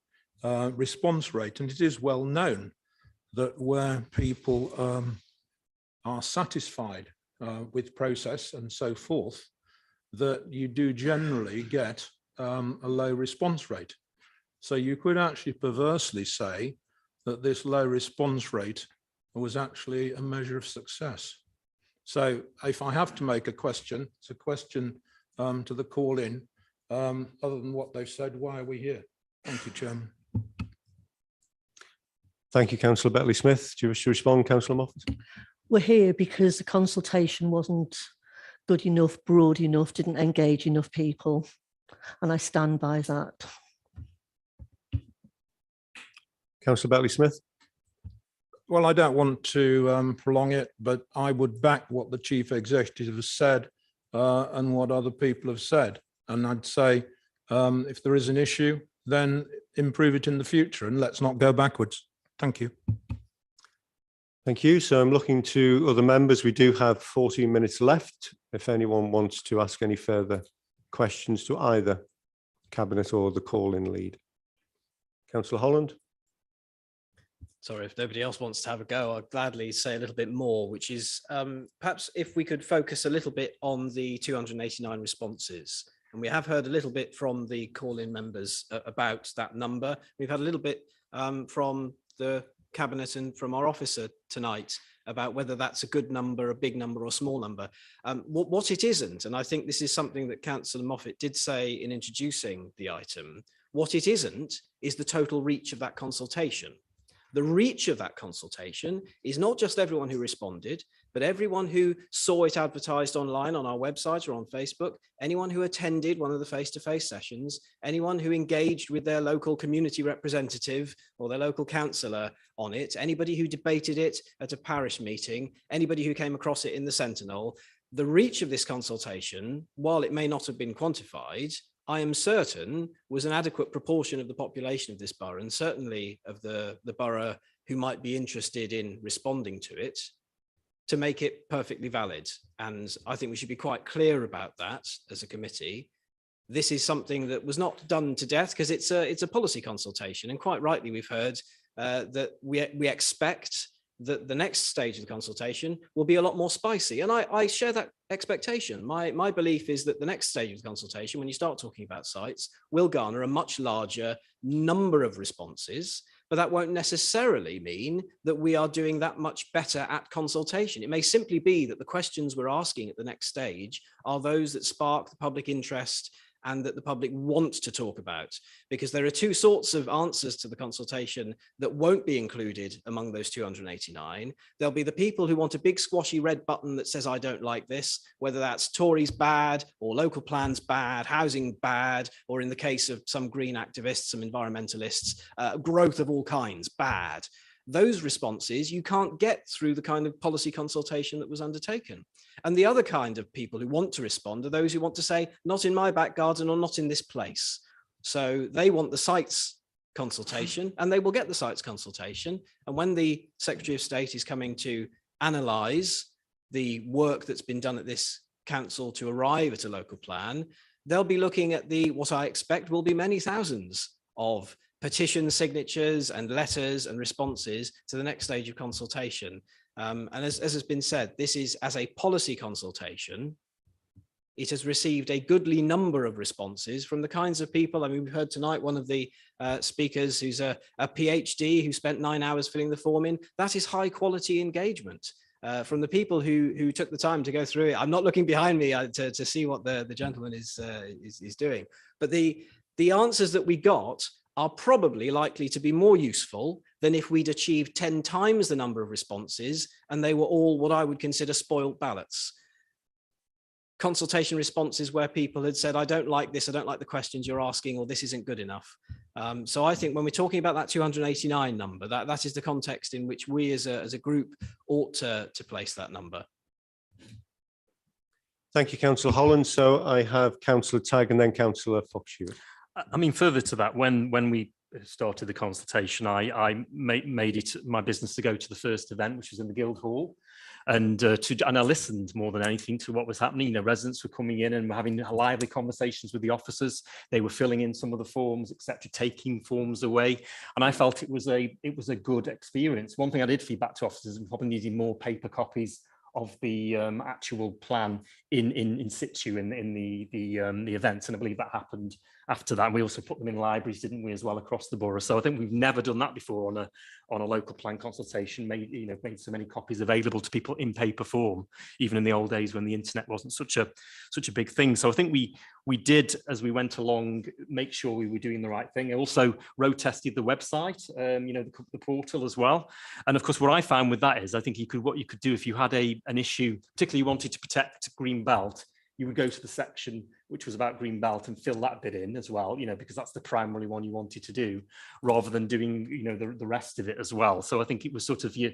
response rate. And it is well known that where people are satisfied with process and so forth, that you do generally get a low response rate. So you could actually perversely say that this low response rate was actually a measure of success. So if I have to make a question, it's a question to the call-in. Other than what they've said, why are we here? Thank you, Chairman. Thank you, Councillor Beckley-Smith. Do you wish to respond, Councillor Moffat? We're here because the consultation wasn't good enough, broad enough, didn't engage enough people, and I stand by that. Councillor Beckley-Smith. Well, I don't want to prolong it, but I would back what the Chief Executive has said and what other people have said. And I'd say if there is an issue, then improve it in the future and let's not go backwards. Thank you. Thank you. So I'm looking to other members. We do have 14 minutes left. If anyone wants to ask any further questions to either Cabinet or the call-in lead. Councillor Holland. Sorry, if nobody else wants to have a go, I'll gladly say a little bit more, which is perhaps if we could focus a little bit on the 289 responses. And we have heard a little bit from the call-in members about that number. We've had a little bit from the Cabinet and from our officer tonight about whether that's a good number, a big number or a small number. What it isn't, and I think this is something that Councillor Moffat did say in introducing the item, what it isn't is the total reach of that consultation. The reach of that consultation is not just everyone who responded, but everyone who saw it advertised online on our website or on Facebook, anyone who attended one of the face-to-face sessions, anyone who engaged with their local community representative or their local councillor on it, anybody who debated it at a parish meeting, anybody who came across it in the Sentinel. The reach of this consultation, while it may not have been quantified, I am certain was an adequate proportion of the population of this borough, and certainly of the borough who might be interested in responding to it, to make it perfectly valid. And I think we should be quite clear about that as a committee. This is something that was not done to death because it's a policy consultation, and quite rightly we've heard that we expect that the next stage of the consultation will be a lot more spicy. And I share that expectation. My belief is that the next stage of the consultation, when you start talking about sites, will garner a much larger number of responses, but that won't necessarily mean that we are doing that much better at consultation. It may simply be that the questions we're asking at the next stage are those that spark the public interest and that the public want to talk about, because there are two sorts of answers to the consultation that won't be included among those 289. There'll be the people who want a big squashy red button that says, I don't like this, whether that's Tories bad or local plans bad, housing bad, or in the case of some green activists, some environmentalists, growth of all kinds bad. Those responses you can't get through the kind of policy consultation that was undertaken. And the other kind of people who want to respond are those who want to say, not in my back garden or not in this place. So they want the sites consultation and they will get the sites consultation. And when the Secretary of State is coming to analyse the work that's been done at this council to arrive at a local plan, they'll be looking at what I expect will be many thousands of petition signatures and letters and responses to the next stage of consultation. And as has been said, this is as a policy consultation. it has received a goodly number of responses from the kinds of people. I mean, we've heard tonight one of the speakers who's a PhD who spent 9 hours filling the form in. That is high quality engagement. From the people who took the time to go through it. I'm not looking behind me to see what the gentleman is doing, but the answers that we got are probably likely to be more useful than if we'd achieved 10 times the number of responses and they were all what I would consider spoiled ballots. Consultation responses where people had said, I don't like this, I don't like the questions you're asking, or this isn't good enough. So I think when we're talking about that 289 number, that is the context in which we as a group ought to place that number. Thank you, Councillor Holland. So I have Councillor Tagg and then Councillor Foxhew. I mean, further to that, when we started the consultation, I made it my business to go to the first event, which was in the Guildhall. And I listened more than anything to what was happening. You know, residents were coming in and were having lively conversations with the officers. They were filling in some of the forms, etc., taking forms away. And I felt it was a good experience. One thing I did feedback to officers, we probably needed more paper copies of the actual plan in situ in the events, and I believe that happened after that. We also put them in libraries, didn't we, as well, across the borough. So I think we've never done that before on a local plan consultation. Made so many copies available to people in paper form, even in the old days when the internet wasn't such a big thing. So I think we did, as we went along, make sure we were doing the right thing. I also road tested the website, the portal as well. And of course, what I found with that is, I think what you could do if you had an issue, particularly you wanted to protect green belt, you would go to the section which was about green belt and fill that bit in as well, because that's the primary one you wanted to do, rather than doing, the rest of it as well. So I think it was sort of you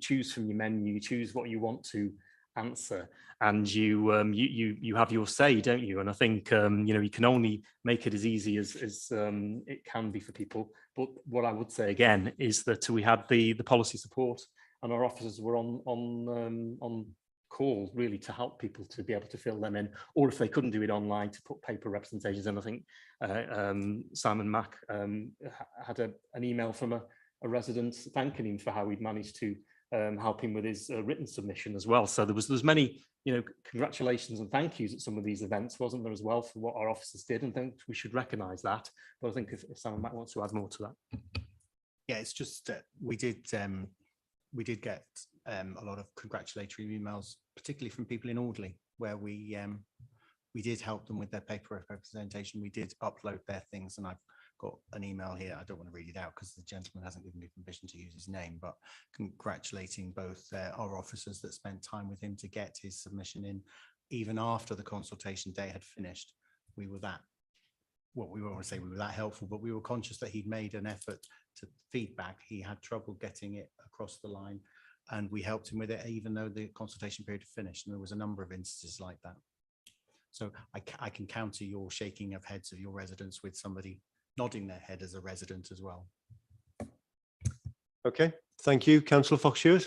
choose from your menu, you choose what you want to answer, and you have your say, don't you? And I think you can only make it as easy as it can be for people. But what I would say again is that we had the policy support, and our officers were on call really to help people to be able to fill them in, or if they couldn't do it online, to put paper representations in. I think Simon Mack had an email from a resident thanking him for how he'd managed to help him with his written submission as well. So there's many congratulations and thank yous at some of these events, wasn't there, as well, for what our officers did, and I think we should recognise that. But I think if Simon Mack wants to add more to that. Yeah, it's just we did get a lot of congratulatory emails, particularly from people in Audley, where we did help them with their paper representation. We did upload their things, and I've got an email here. I don't want to read it out because the gentleman hasn't given me permission to use his name, but congratulating both our officers that spent time with him to get his submission in, even after the consultation day had finished. We were that helpful, but we were conscious that he'd made an effort to feedback. He had trouble getting it across the line, and we helped him with it, even though the consultation period had finished. And there was a number of instances like that. So I can counter your shaking of heads of your residents with somebody nodding their head as a resident as well. Okay, thank you. Councillor Foxhew.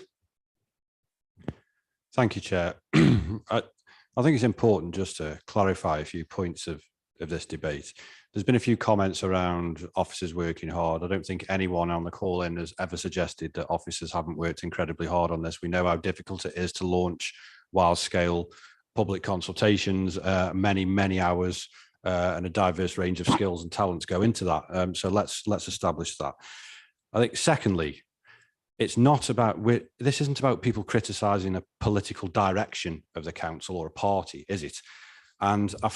Thank you, Chair. I think it's important just to clarify a few points of this debate. There's been a few comments around officers working hard. I don't think anyone on the call-in has ever suggested that officers haven't worked incredibly hard on this. We know how difficult it is to launch wild-scale public consultations, many hours, and a diverse range of skills and talents go into that. So let's establish that. I think secondly, it's not about, this isn't about people criticising a political direction of the council or a party, is it? And I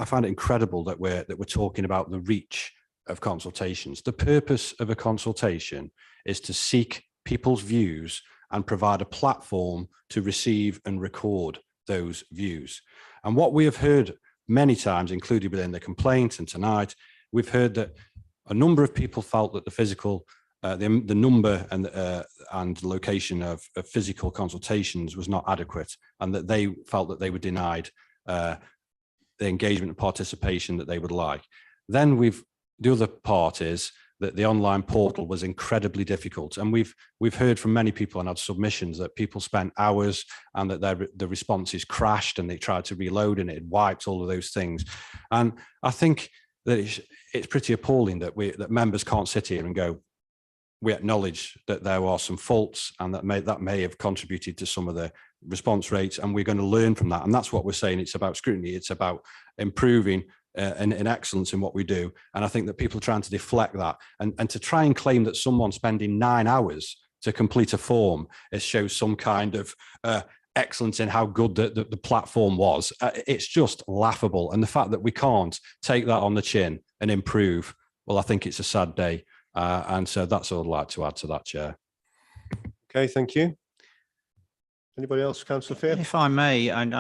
find it incredible that we're talking about the reach of consultations. The purpose of a consultation is to seek people's views and provide a platform to receive and record those views. And what we have heard many times, including within the complaint and tonight, we've heard that a number of people felt that the physical, the number and the location of physical consultations was not adequate, and that they felt that they were denied the engagement and participation that they would like. Then the other part is that the online portal was incredibly difficult, and we've heard from many people and had submissions that people spent hours and that the responses crashed and they tried to reload and it wiped all of those things. And I think that it's pretty appalling that members can't sit here and go, we acknowledge that there are some faults and that may have contributed to some of the response rates, and we're going to learn from that. And that's what we're saying. It's about scrutiny. It's about improving in excellence in what we do. And I think that people are trying to deflect that and to try and claim that someone spending 9 hours to complete a form, it shows some kind of excellence in how good the platform was. It's just laughable. And the fact that we can't take that on the chin and improve, well, I think it's a sad day. And so that's all I'd like to add to that, Chair. Okay, thank you. Anybody else, Councillor Fear? If I may, and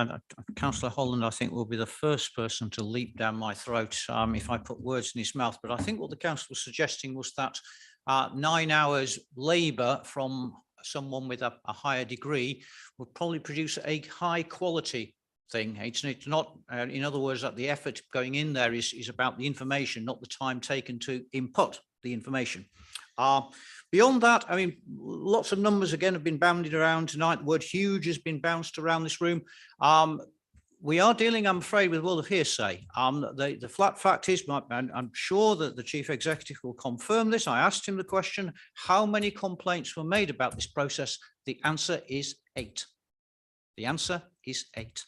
Councillor Holland, I think, will be the first person to leap down my throat if I put words in his mouth. But I think what the council was suggesting was that 9 hours labour from someone with a higher degree would probably produce a high quality thing. It's not, in other words, that the effort going in there is about the information, not the time taken to input the information. Beyond that, I mean, lots of numbers again have been bandied around tonight. The word huge has been bounced around this room. We are dealing, I'm afraid, with a world of hearsay. The flat fact is, and I'm sure that the Chief Executive will confirm this. I asked him the question, how many complaints were made about this process? The answer is 8. The answer is 8.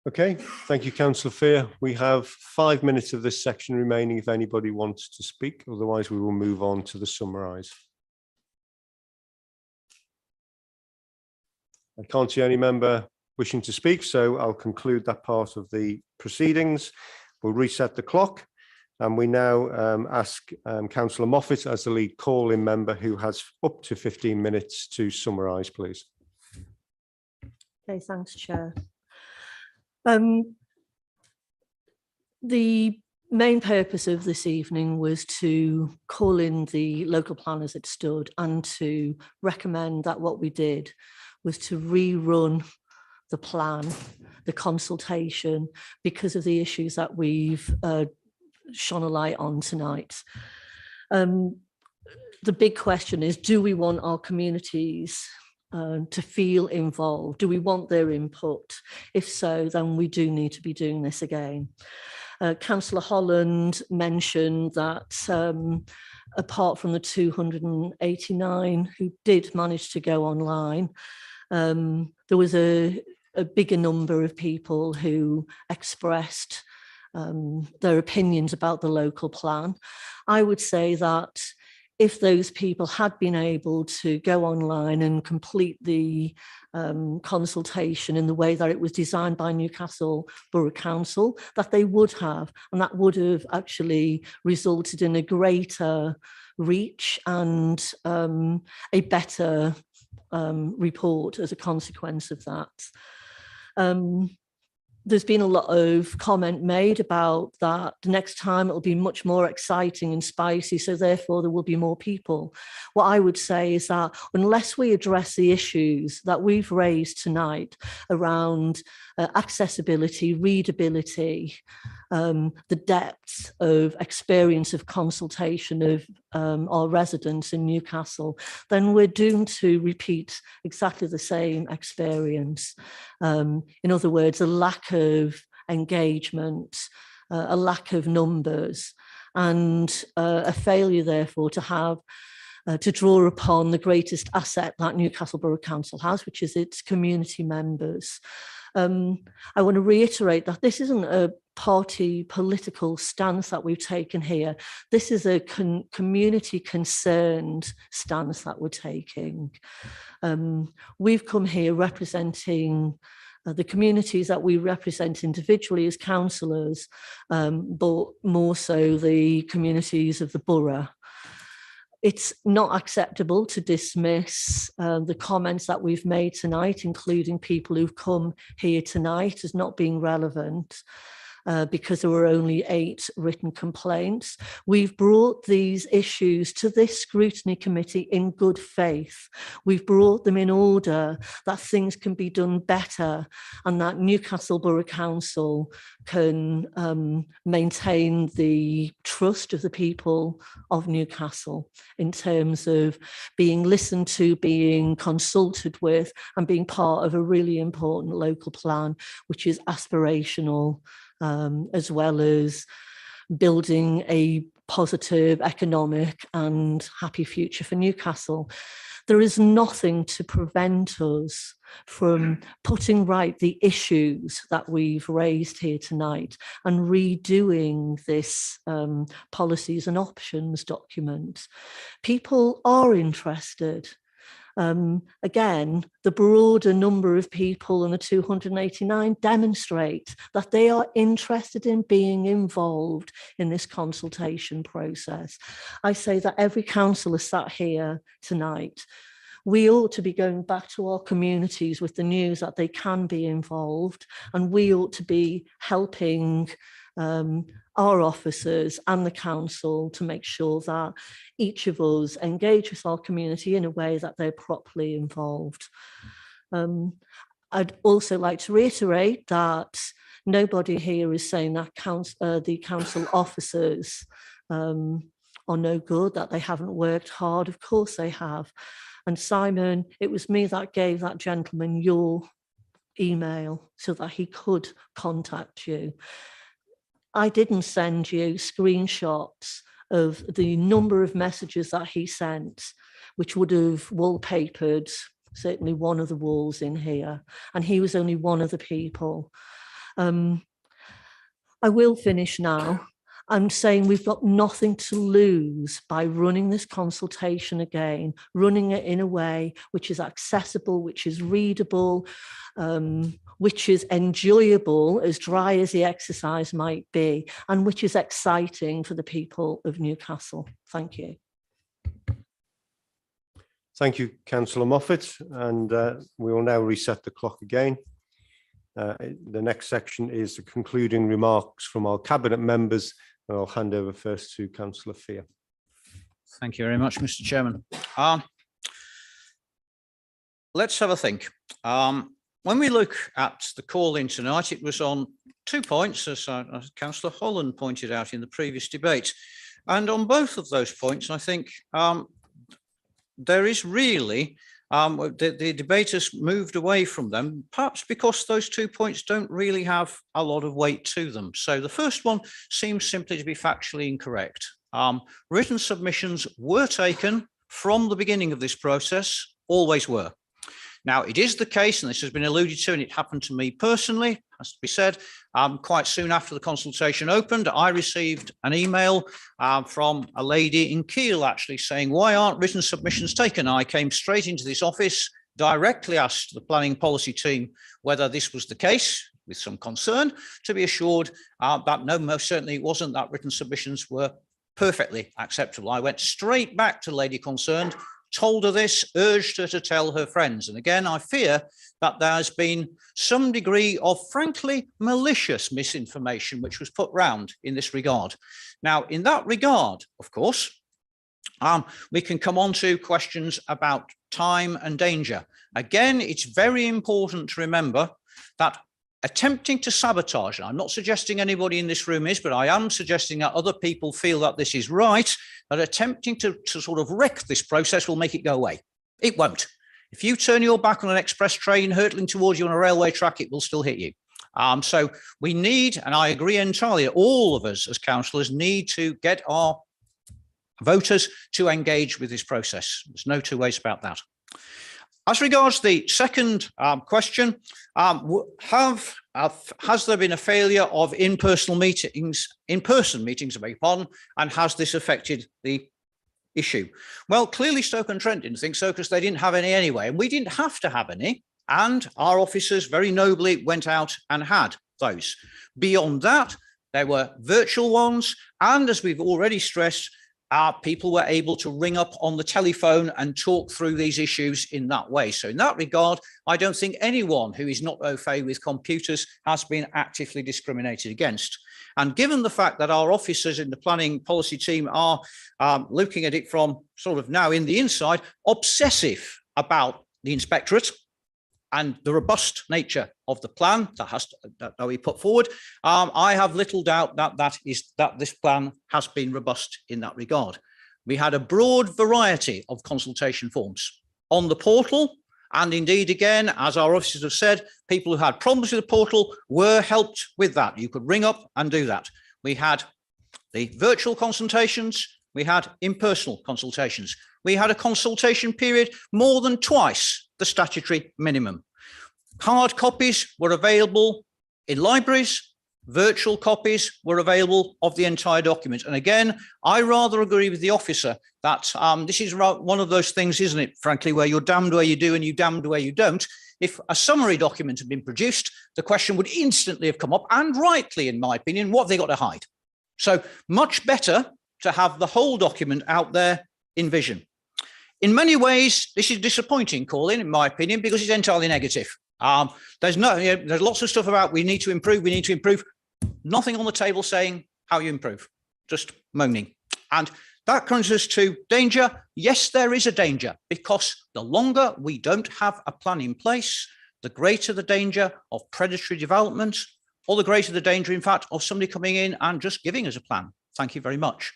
Okay, thank you, Councillor Fear. We have 5 minutes of this section remaining if anybody wants to speak. Otherwise, we will move on to the summarise. I can't see any member wishing to speak, so I'll conclude that part of the proceedings. We'll reset the clock, and we now ask Councillor Moffat as the lead call-in member, who has up to 15 minutes to summarise, please. Okay, thanks, Chair. The main purpose of this evening was to call in the local plan as it stood and to recommend that what we did was to rerun the plan, the consultation, because of the issues that we've shone a light on tonight. The big question is, do we want our communities to feel involved? Do we want their input? If so, then we do need to be doing this again. Councillor Holland mentioned that apart from the 289 who did manage to go online, there was a bigger number of people who expressed their opinions about the local plan. I would say that if those people had been able to go online and complete the consultation in the way that it was designed by Newcastle Borough Council, that they would have, and that would have actually resulted in a greater reach and a better report as a consequence of that. There's been a lot of comment made about that. The next time it will be much more exciting and spicy, so therefore there will be more people. What I would say is that unless we address the issues that we've raised tonight around accessibility, readability, the depth of experience of consultation of our residents in Newcastle, then we're doomed to repeat exactly the same experience. In other words, a lack of engagement, a lack of numbers, and a failure, therefore, to have to draw upon the greatest asset that Newcastle Borough Council has, which is its community members. I want to reiterate that this isn't a party political stance that we've taken here. This is a community concerned stance that we're taking. We've come here representing the communities that we represent individually as councillors, but more so the communities of the borough. It's not acceptable to dismiss the comments that we've made tonight, including people who've come here tonight, as not being relevant. Because there were only 8 written complaints. We've brought these issues to this scrutiny committee in good faith. We've brought them in order that things can be done better and that Newcastle Borough Council can maintain the trust of the people of Newcastle in terms of being listened to, being consulted with, and being part of a really important local plan, which is aspirational, as well as building a positive economic and happy future for Newcastle. There is nothing to prevent us from putting right the issues that we've raised here tonight and redoing this policies and options document. People are interested. Again, the broader number of people and the 289 demonstrate that they are interested in being involved in this consultation process. I say that every councillor sat here tonight, we ought to be going back to our communities with the news that they can be involved, and we ought to be helping our officers and the council to make sure that each of us engage with our community in a way that they're properly involved. I'd also like to reiterate that nobody here is saying that the council officers are no good, that they haven't worked hard. Of course they have. And Simon, it was me that gave that gentleman your email so that he could contact you. I didn't send you screenshots of the number of messages that he sent, which would have wallpapered certainly one of the walls in here, and he was only one of the people. I will finish now. I'm saying we've got nothing to lose by running this consultation again, running it in a way which is accessible, which is readable, which is enjoyable, as dry as the exercise might be, and which is exciting for the people of Newcastle. Thank you. Thank you, Councillor Moffat, and we will now reset the clock again. The next section is the concluding remarks from our cabinet members, and I'll hand over first to Councillor Fear. Thank you very much, Mr. Chairman. Let's have a think. When we look at the call in tonight, it was on 2 points, as Councillor Holland pointed out in the previous debate. And on both of those points, I think there is really, the debaters moved away from them, perhaps because those 2 points don't really have a lot of weight to them. So the first one seems simply to be factually incorrect. Written submissions were taken from the beginning of this process, always were. Now, it is the case, and this has been alluded to, and it happened to me personally, has to be said, quite soon after the consultation opened, I received an email from a lady in Kiel, actually, saying, why aren't written submissions taken? I came straight into this office, directly asked the planning policy team whether this was the case, with some concern, to be assured that no, most certainly it wasn't, that written submissions were perfectly acceptable. I went straight back to the lady concerned, told her this, urged her to tell her friends. And again, I fear that there has been some degree of frankly malicious misinformation which was put round in this regard. Now, in that regard, of course, we can come on to questions about time and danger. Again, it's very important to remember that attempting to sabotage, and I'm not suggesting anybody in this room is, but I am suggesting that other people feel that this is right, that attempting to sort of wreck this process will make it go away. It won't. If you turn your back on an express train hurtling towards you on a railway track, it will still hit you. So we need, and I agree entirely, all of us as councillors need to get our voters to engage with this process. There's no two ways about that. As regards the second question, has there been a failure of in-person meetings, I beg your pardon, and has this affected the issue? Well, clearly Stoke-on-Trent didn't think so because they didn't have any anyway, and we didn't have to have any, and our officers very nobly went out and had those. Beyond that, there were virtual ones, and as we've already stressed, people were able to ring up on the telephone and talk through these issues in that way. So in that regard, I don't think anyone who is not au fait with computers has been actively discriminated against. And given the fact that our officers in the planning policy team are looking at it from sort of now in the inside, obsessive about the inspectorate and the robust nature of the plan that we put forward, I have little doubt that this plan has been robust in that regard. We had a broad variety of consultation forms on the portal, and indeed, again, as our officers have said, people who had problems with the portal were helped with that. You could ring up and do that. We had the virtual consultations, we had impersonal consultations. We had a consultation period more than twice the statutory minimum. Hard copies were available in libraries. Virtual copies were available of the entire document. And again, I rather agree with the officer that this is one of those things, isn't it, frankly, where you're damned where you do and you damned where you don't. If a summary document had been produced, the question would instantly have come up, and rightly, in my opinion, what have they got to hide? So much better to have the whole document out there in vision. In many ways, this is disappointing, Colin, in my opinion, because it's entirely negative. There's lots of stuff about we need to improve, we need to improve. Nothing on the table saying how you improve, just moaning. And that comes us to danger. Yes, there is a danger, because the longer we don't have a plan in place, the greater the danger of predatory development, or the greater the danger, in fact, of somebody coming in and just giving us a plan. Thank you very much.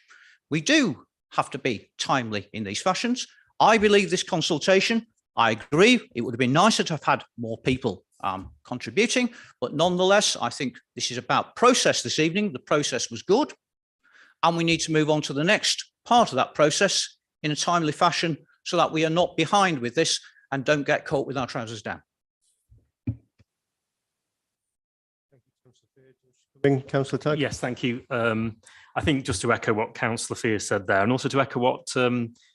We do have to be timely in these fashions. I believe this consultation, I agree, it would have been nicer to have had more people contributing, but nonetheless, I think this is about process this evening. The process was good, and we need to move on to the next part of that process in a timely fashion so that we are not behind with this and don't get caught with our trousers down. Councillor Tagg. Yes, thank you. I think just to echo what Councillor Fear said there, and also to echo what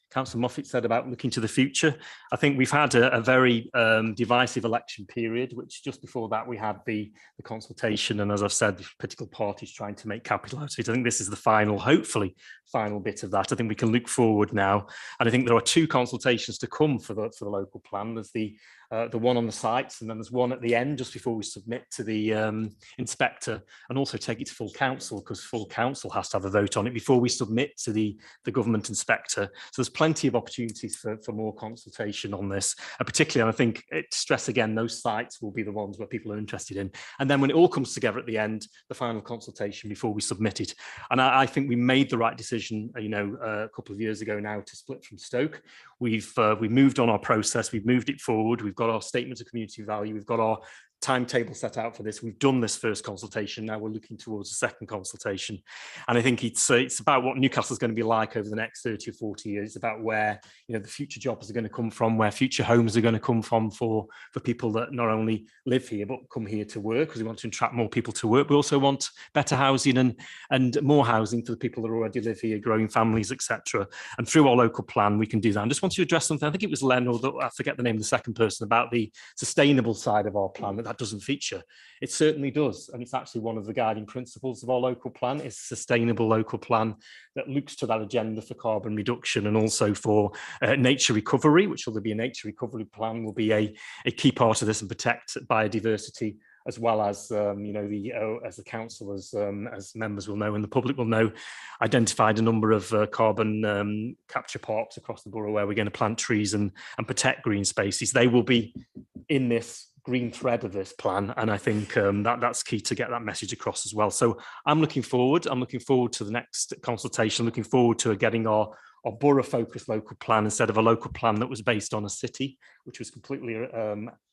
Councillor Moffat said about looking to the future. I think we've had a very divisive election period, which just before that we had the consultation, and as I've said, political parties trying to make capital out of it. I think this is the final, hopefully, final bit of that. I think we can look forward now, and I think there are two consultations to come for the local plan. There's the one on the sites, and then there's one at the end just before we submit to the inspector, and also take it to full council, because full council has to have a vote on it before we submit to the government inspector. So there's plenty of opportunities for more consultation on this, and particularly, and I think stress again, those sites will be the ones where people are interested in. And then when it all comes together at the end, the final consultation before we submit it. And I think we made the right decision, a couple of years ago now to split from Stoke. We've moved on our process, we've moved it forward, we've got our statement of community value, we've got our timetable set out for this. We've done this first consultation. Now we're looking towards the second consultation. And I think it's about what Newcastle is going to be like over the next 30 or 40 years. It's about where, the future jobs are going to come from, where future homes are going to come from for people that not only live here, but come here to work, because we want to attract more people to work. We also want better housing and more housing for the people that already live here, growing families, etc. And through our local plan, we can do that. I just want to address something. I think it was Len, or I forget the name of the second person, about the sustainable side of our plan, that doesn't feature. It certainly does, and it's actually one of the guiding principles of our local plan. It's a sustainable local plan that looks to that agenda for carbon reduction, and also for nature recovery, which will be a nature recovery plan, will be a key part of this, and protect biodiversity, as well as as the council, as members will know and the public will know, identified a number of carbon capture parks across the borough where we're going to plant trees and protect green spaces. They will be in this green thread of this plan, and I think that's key to get that message across as well. So I'm looking forward to the next consultation, looking forward to getting our borough focused local plan instead of a local plan that was based on a city, which was completely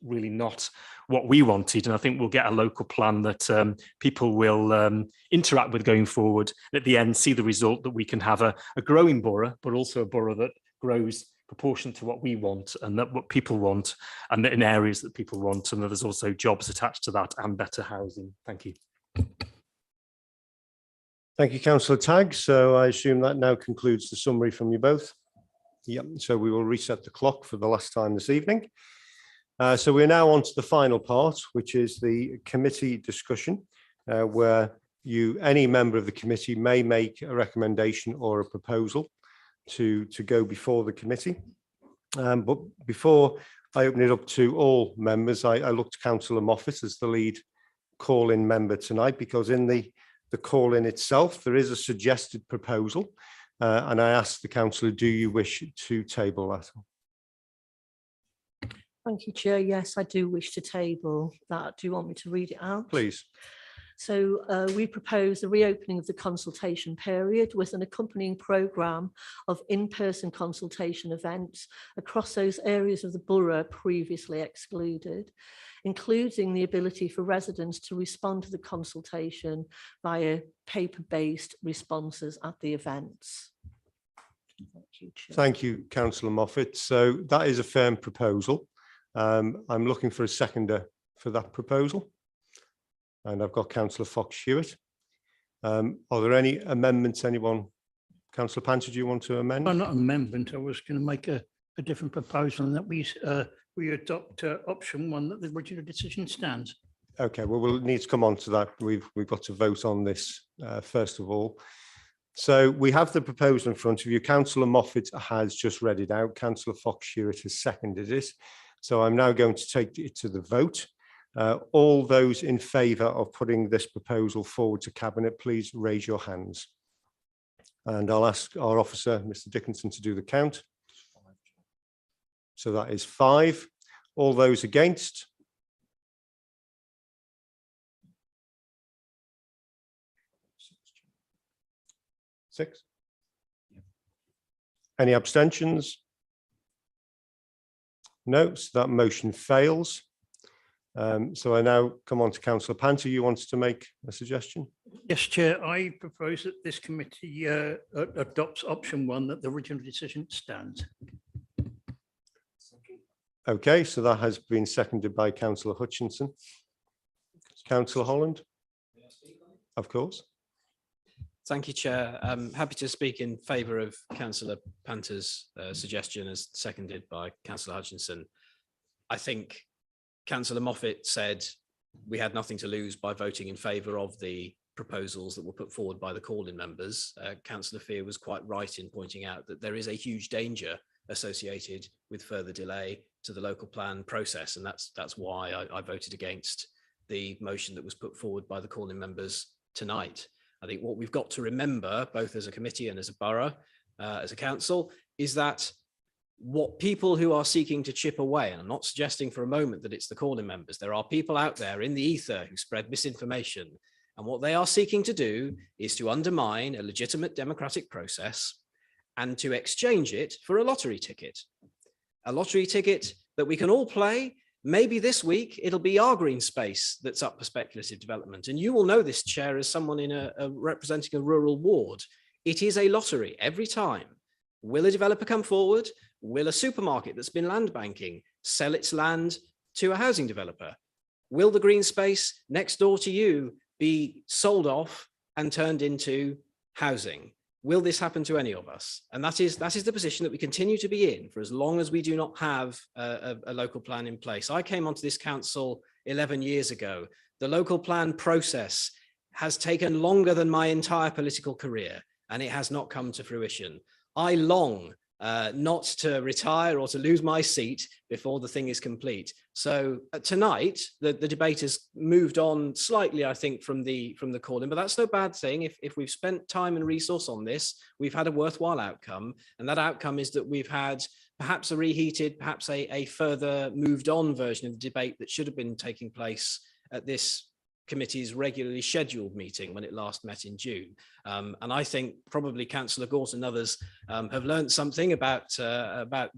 really not what we wanted. And I think we'll get a local plan that people will interact with going forward, and at the end see the result that we can have a growing borough, but also a borough that grows proportionate to what we want, and that what people want, and that in areas that people want, and that there's also jobs attached to that and better housing. Thank you. Thank you, Councillor Tagg. So I assume that now concludes the summary from you both. Yep. So we will reset the clock for the last time this evening. So we're now on to the final part, which is the committee discussion, where any member of the committee may make a recommendation or a proposal to go before the committee. But before I open it up to all members, I look to Councillor Moffat as the lead call-in member tonight, because in the call-in itself, there is a suggested proposal, and I ask the councillor, do you wish to table that? Thank you, Chair. Yes, I do wish to table that. Do you want me to read it out? Please. So we propose the reopening of the consultation period with an accompanying programme of in-person consultation events across those areas of the borough previously excluded, including the ability for residents to respond to the consultation via paper-based responses at the events. Thank you, Councillor Moffat. So that is a firm proposal. I'm looking for a seconder for that proposal. And I've got Councillor Fox-Hewitt. Are there any amendments? Anyone? Councillor Panter, do you want to amend? Well, not an amendment. I was going to make a different proposal, and that we adopt option 1, that the original decision stands. Okay, well, we'll need to come on to that. We've got to vote on this first of all. So we have the proposal in front of you. Councillor Moffat has just read it out. Councillor Fox-Hewitt has seconded it. So I'm now going to take it to the vote. All those in favour of putting this proposal forward to Cabinet, please raise your hands. And I'll ask our officer, Mr. Dickinson, to do the count. So that is 5. All those against? Six. Any abstentions? No, so that motion fails. So I now come on to Councillor Panter. You wanted to make a suggestion? Yes, Chair. I propose that this committee adopts option 1, that the original decision stands. Okay, so that has been seconded by Councillor Hutchinson. Councillor Holland? Of course. Thank you, Chair. I'm happy to speak in favour of Councillor Panter's suggestion, as seconded by Councillor Hutchinson. I think Councillor Moffat said we had nothing to lose by voting in favour of the proposals that were put forward by the call-in members. Councillor Fear was quite right in pointing out that there is a huge danger associated with further delay to the local plan process, and that's why I voted against the motion that was put forward by the call-in members tonight. I think what we've got to remember, both as a committee and as a borough, as a council, is that what people who are seeking to chip away, and I'm not suggesting for a moment that it's the call-in members, there are people out there in the ether who spread misinformation, and what they are seeking to do is to undermine a legitimate democratic process and to exchange it for a lottery ticket that we can all play. Maybe this week it'll be our green space that's up for speculative development. And you will know this, Chair, as someone in representing a rural ward. It is a lottery every time. Will a developer come forward? Will a supermarket that's been land banking sell its land to a housing developer? Will the green space next door to you be sold off and turned into housing? Will this happen to any of us? And that is the position that we continue to be in for as long as we do not have a local plan in place. I came onto this council 11 years ago. The local plan process has taken longer than my entire political career, and it has not come to fruition. I long not to retire or to lose my seat before the thing is complete. So tonight, the debate has moved on slightly, I think, from the call-in, but that's no bad thing. If we've spent time and resource on this, we've had a worthwhile outcome. And that outcome is that we've had perhaps a reheated, perhaps a further moved on version of the debate that should have been taking place at this committee's regularly scheduled meeting when it last met in June. And I think probably Councillor Gort and others have learned something about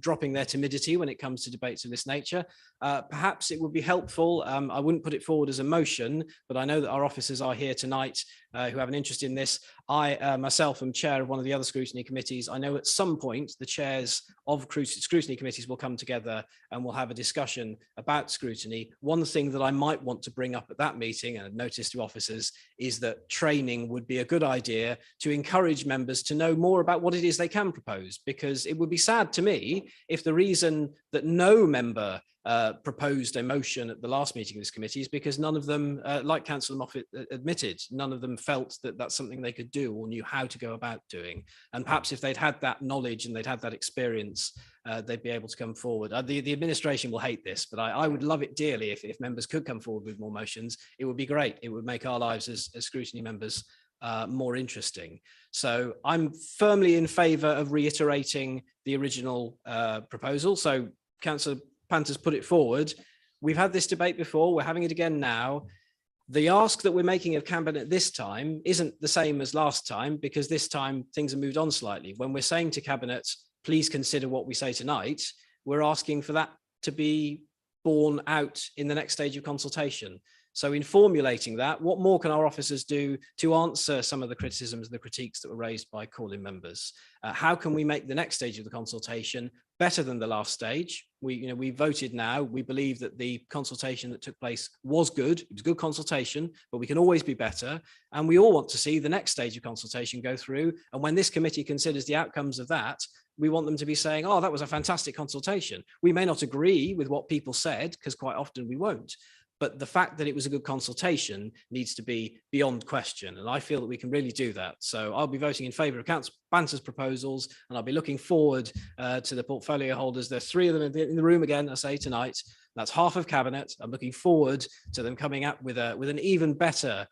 dropping their timidity when it comes to debates of this nature. Perhaps it would be helpful, I wouldn't put it forward as a motion, but I know that our officers are here tonight who have an interest in this. I myself am chair of one of the other scrutiny committees. I know at some point the chairs of scrutiny committees will come together and we'll have a discussion about scrutiny. One thing that I might want to bring up at that meeting, and notice to officers, is that training would be a good idea to encourage members to know more about what it is they can propose, because it would be sad to me if the reason that no member proposed a motion at the last meeting of this committee is because none of them, like Councillor Moffat admitted, none of them felt that that's something they could do or knew how to go about doing. And perhaps if they'd had that knowledge and they'd had that experience, they'd be able to come forward. The administration will hate this, but I would love it dearly if members could come forward with more motions. It would be great. It would make our lives as scrutiny members more interesting. So I'm firmly in favour of reiterating the original proposal. So Councillor Panter's put it forward. We've had this debate before. We're having it again now. The ask that we're making of Cabinet this time isn't the same as last time, because this time things have moved on slightly. When we're saying to Cabinet, please consider what we say tonight, we're asking for that to be borne out in the next stage of consultation. So in formulating that, what more can our officers do to answer some of the criticisms, the critiques that were raised by calling members? How can we make the next stage of the consultation better than the last stage? We voted now. We believe that the consultation that took place was good. It was good consultation, but we can always be better. And we all want to see the next stage of consultation go through. And when this committee considers the outcomes of that, we want them to be saying, oh, that was a fantastic consultation. We may not agree with what people said, because quite often we won't. But the fact that it was a good consultation needs to be beyond question. And I feel that we can really do that. So I'll be voting in favour of Councillor Banter's proposals, and I'll be looking forward to the portfolio holders. There's 3 of them in the room again, I say tonight. That's half of Cabinet. I'm looking forward to them coming up with an even better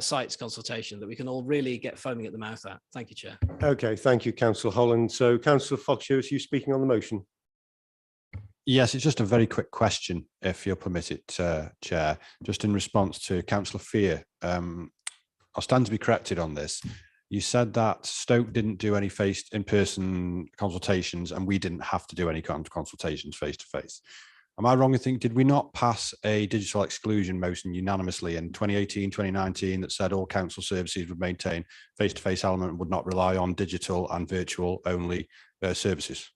sites consultation that we can all really get foaming at the mouth at. Thank you, Chair. Okay, thank you, Councillor Holland. So Councillor Foxshire, is you speaking on the motion? Yes, it's just a very quick question, if you'll permit it, Chair, just in response to Councillor Fear. I'll stand to be corrected on this. You said that Stoke didn't do any in-person consultations and we didn't have to do any kind of consultations face-to-face. Am I wrong in thinking, did we not pass a digital exclusion motion unanimously in 2018, 2019 that said all council services would maintain face-to-face element and would not rely on digital and virtual only services?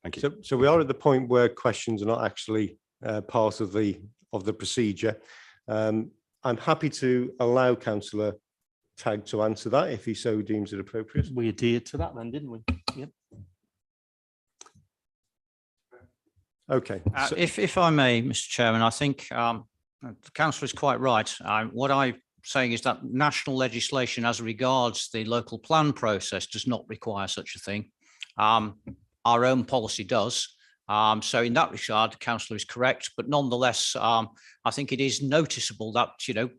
Thank you. So we are at the point where questions are not actually part of the procedure. I'm happy to allow Councillor Tagg to answer that if he so deems it appropriate. We adhered to that then, didn't we? Yep. Okay. If I may, Mr. Chairman, I think the councillor is quite right. What I'm saying is that national legislation as regards the local plan process does not require such a thing. Our own policy does. So in that regard, the councillor is correct. But nonetheless, I think it is noticeable that,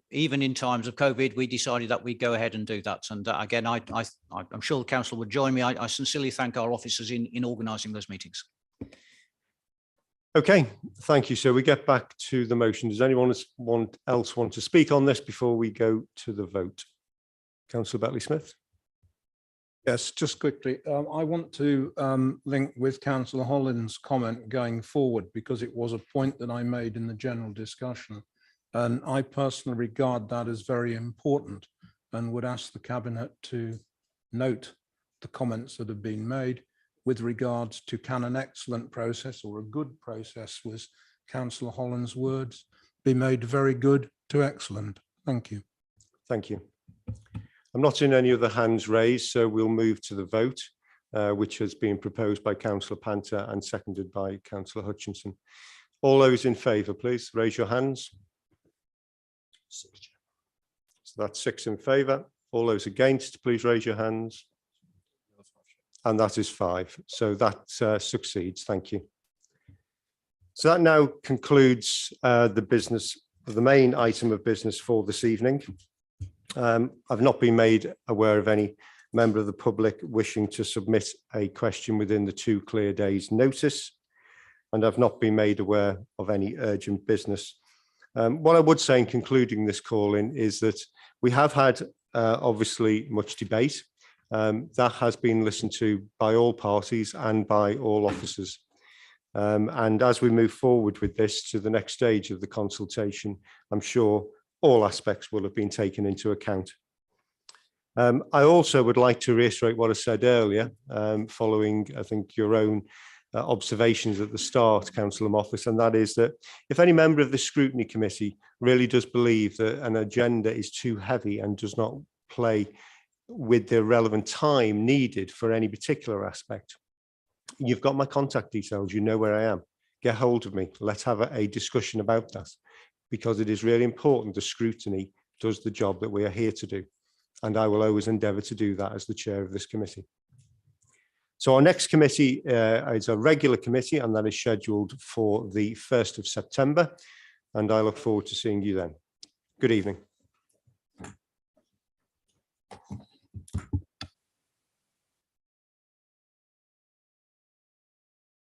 even in times of COVID, we decided that we'd go ahead and do that. And again, I'm sure the councillor would join me. I sincerely thank our officers in organising those meetings. Okay, thank you. So we get back to the motion. Does anyone else want to speak on this before we go to the vote? Councillor Bentley-Smith. Yes, just quickly, I want to link with Councillor Holland's comment going forward, because it was a point that I made in the general discussion. And I personally regard that as very important and would ask the Cabinet to note the comments that have been made with regards to can an excellent process or a good process, was Councillor Holland's words, be made very good to excellent. Thank you. Thank you. I'm not seeing any other hands raised, so we'll move to the vote, which has been proposed by Councillor Panter and seconded by Councillor Hutchinson. All those in favour, please raise your hands. So that's 6 in favour. All those against, please raise your hands. And that is 5. So that succeeds. Thank you. So that now concludes the main item of business for this evening. I've not been made aware of any member of the public wishing to submit a question within the 2 clear days notice, and I've not been made aware of any urgent business. What I would say in concluding this call-in is that we have had obviously much debate. That has been listened to by all parties and by all officers. And as we move forward with this to the next stage of the consultation, I'm sure all aspects will have been taken into account. I also would like to reiterate what I said earlier, following, I think, your own observations at the start, Councillor Moffat, and that is that if any member of the Scrutiny Committee really does believe that an agenda is too heavy and does not play with the relevant time needed for any particular aspect, you've got my contact details, you know where I am. Get hold of me, let's have a discussion about that, because it is really important the scrutiny does the job that we are here to do. And I will always endeavour to do that as the chair of this committee. So our next committee is a regular committee, and that is scheduled for the 1st of September. And I look forward to seeing you then. Good evening.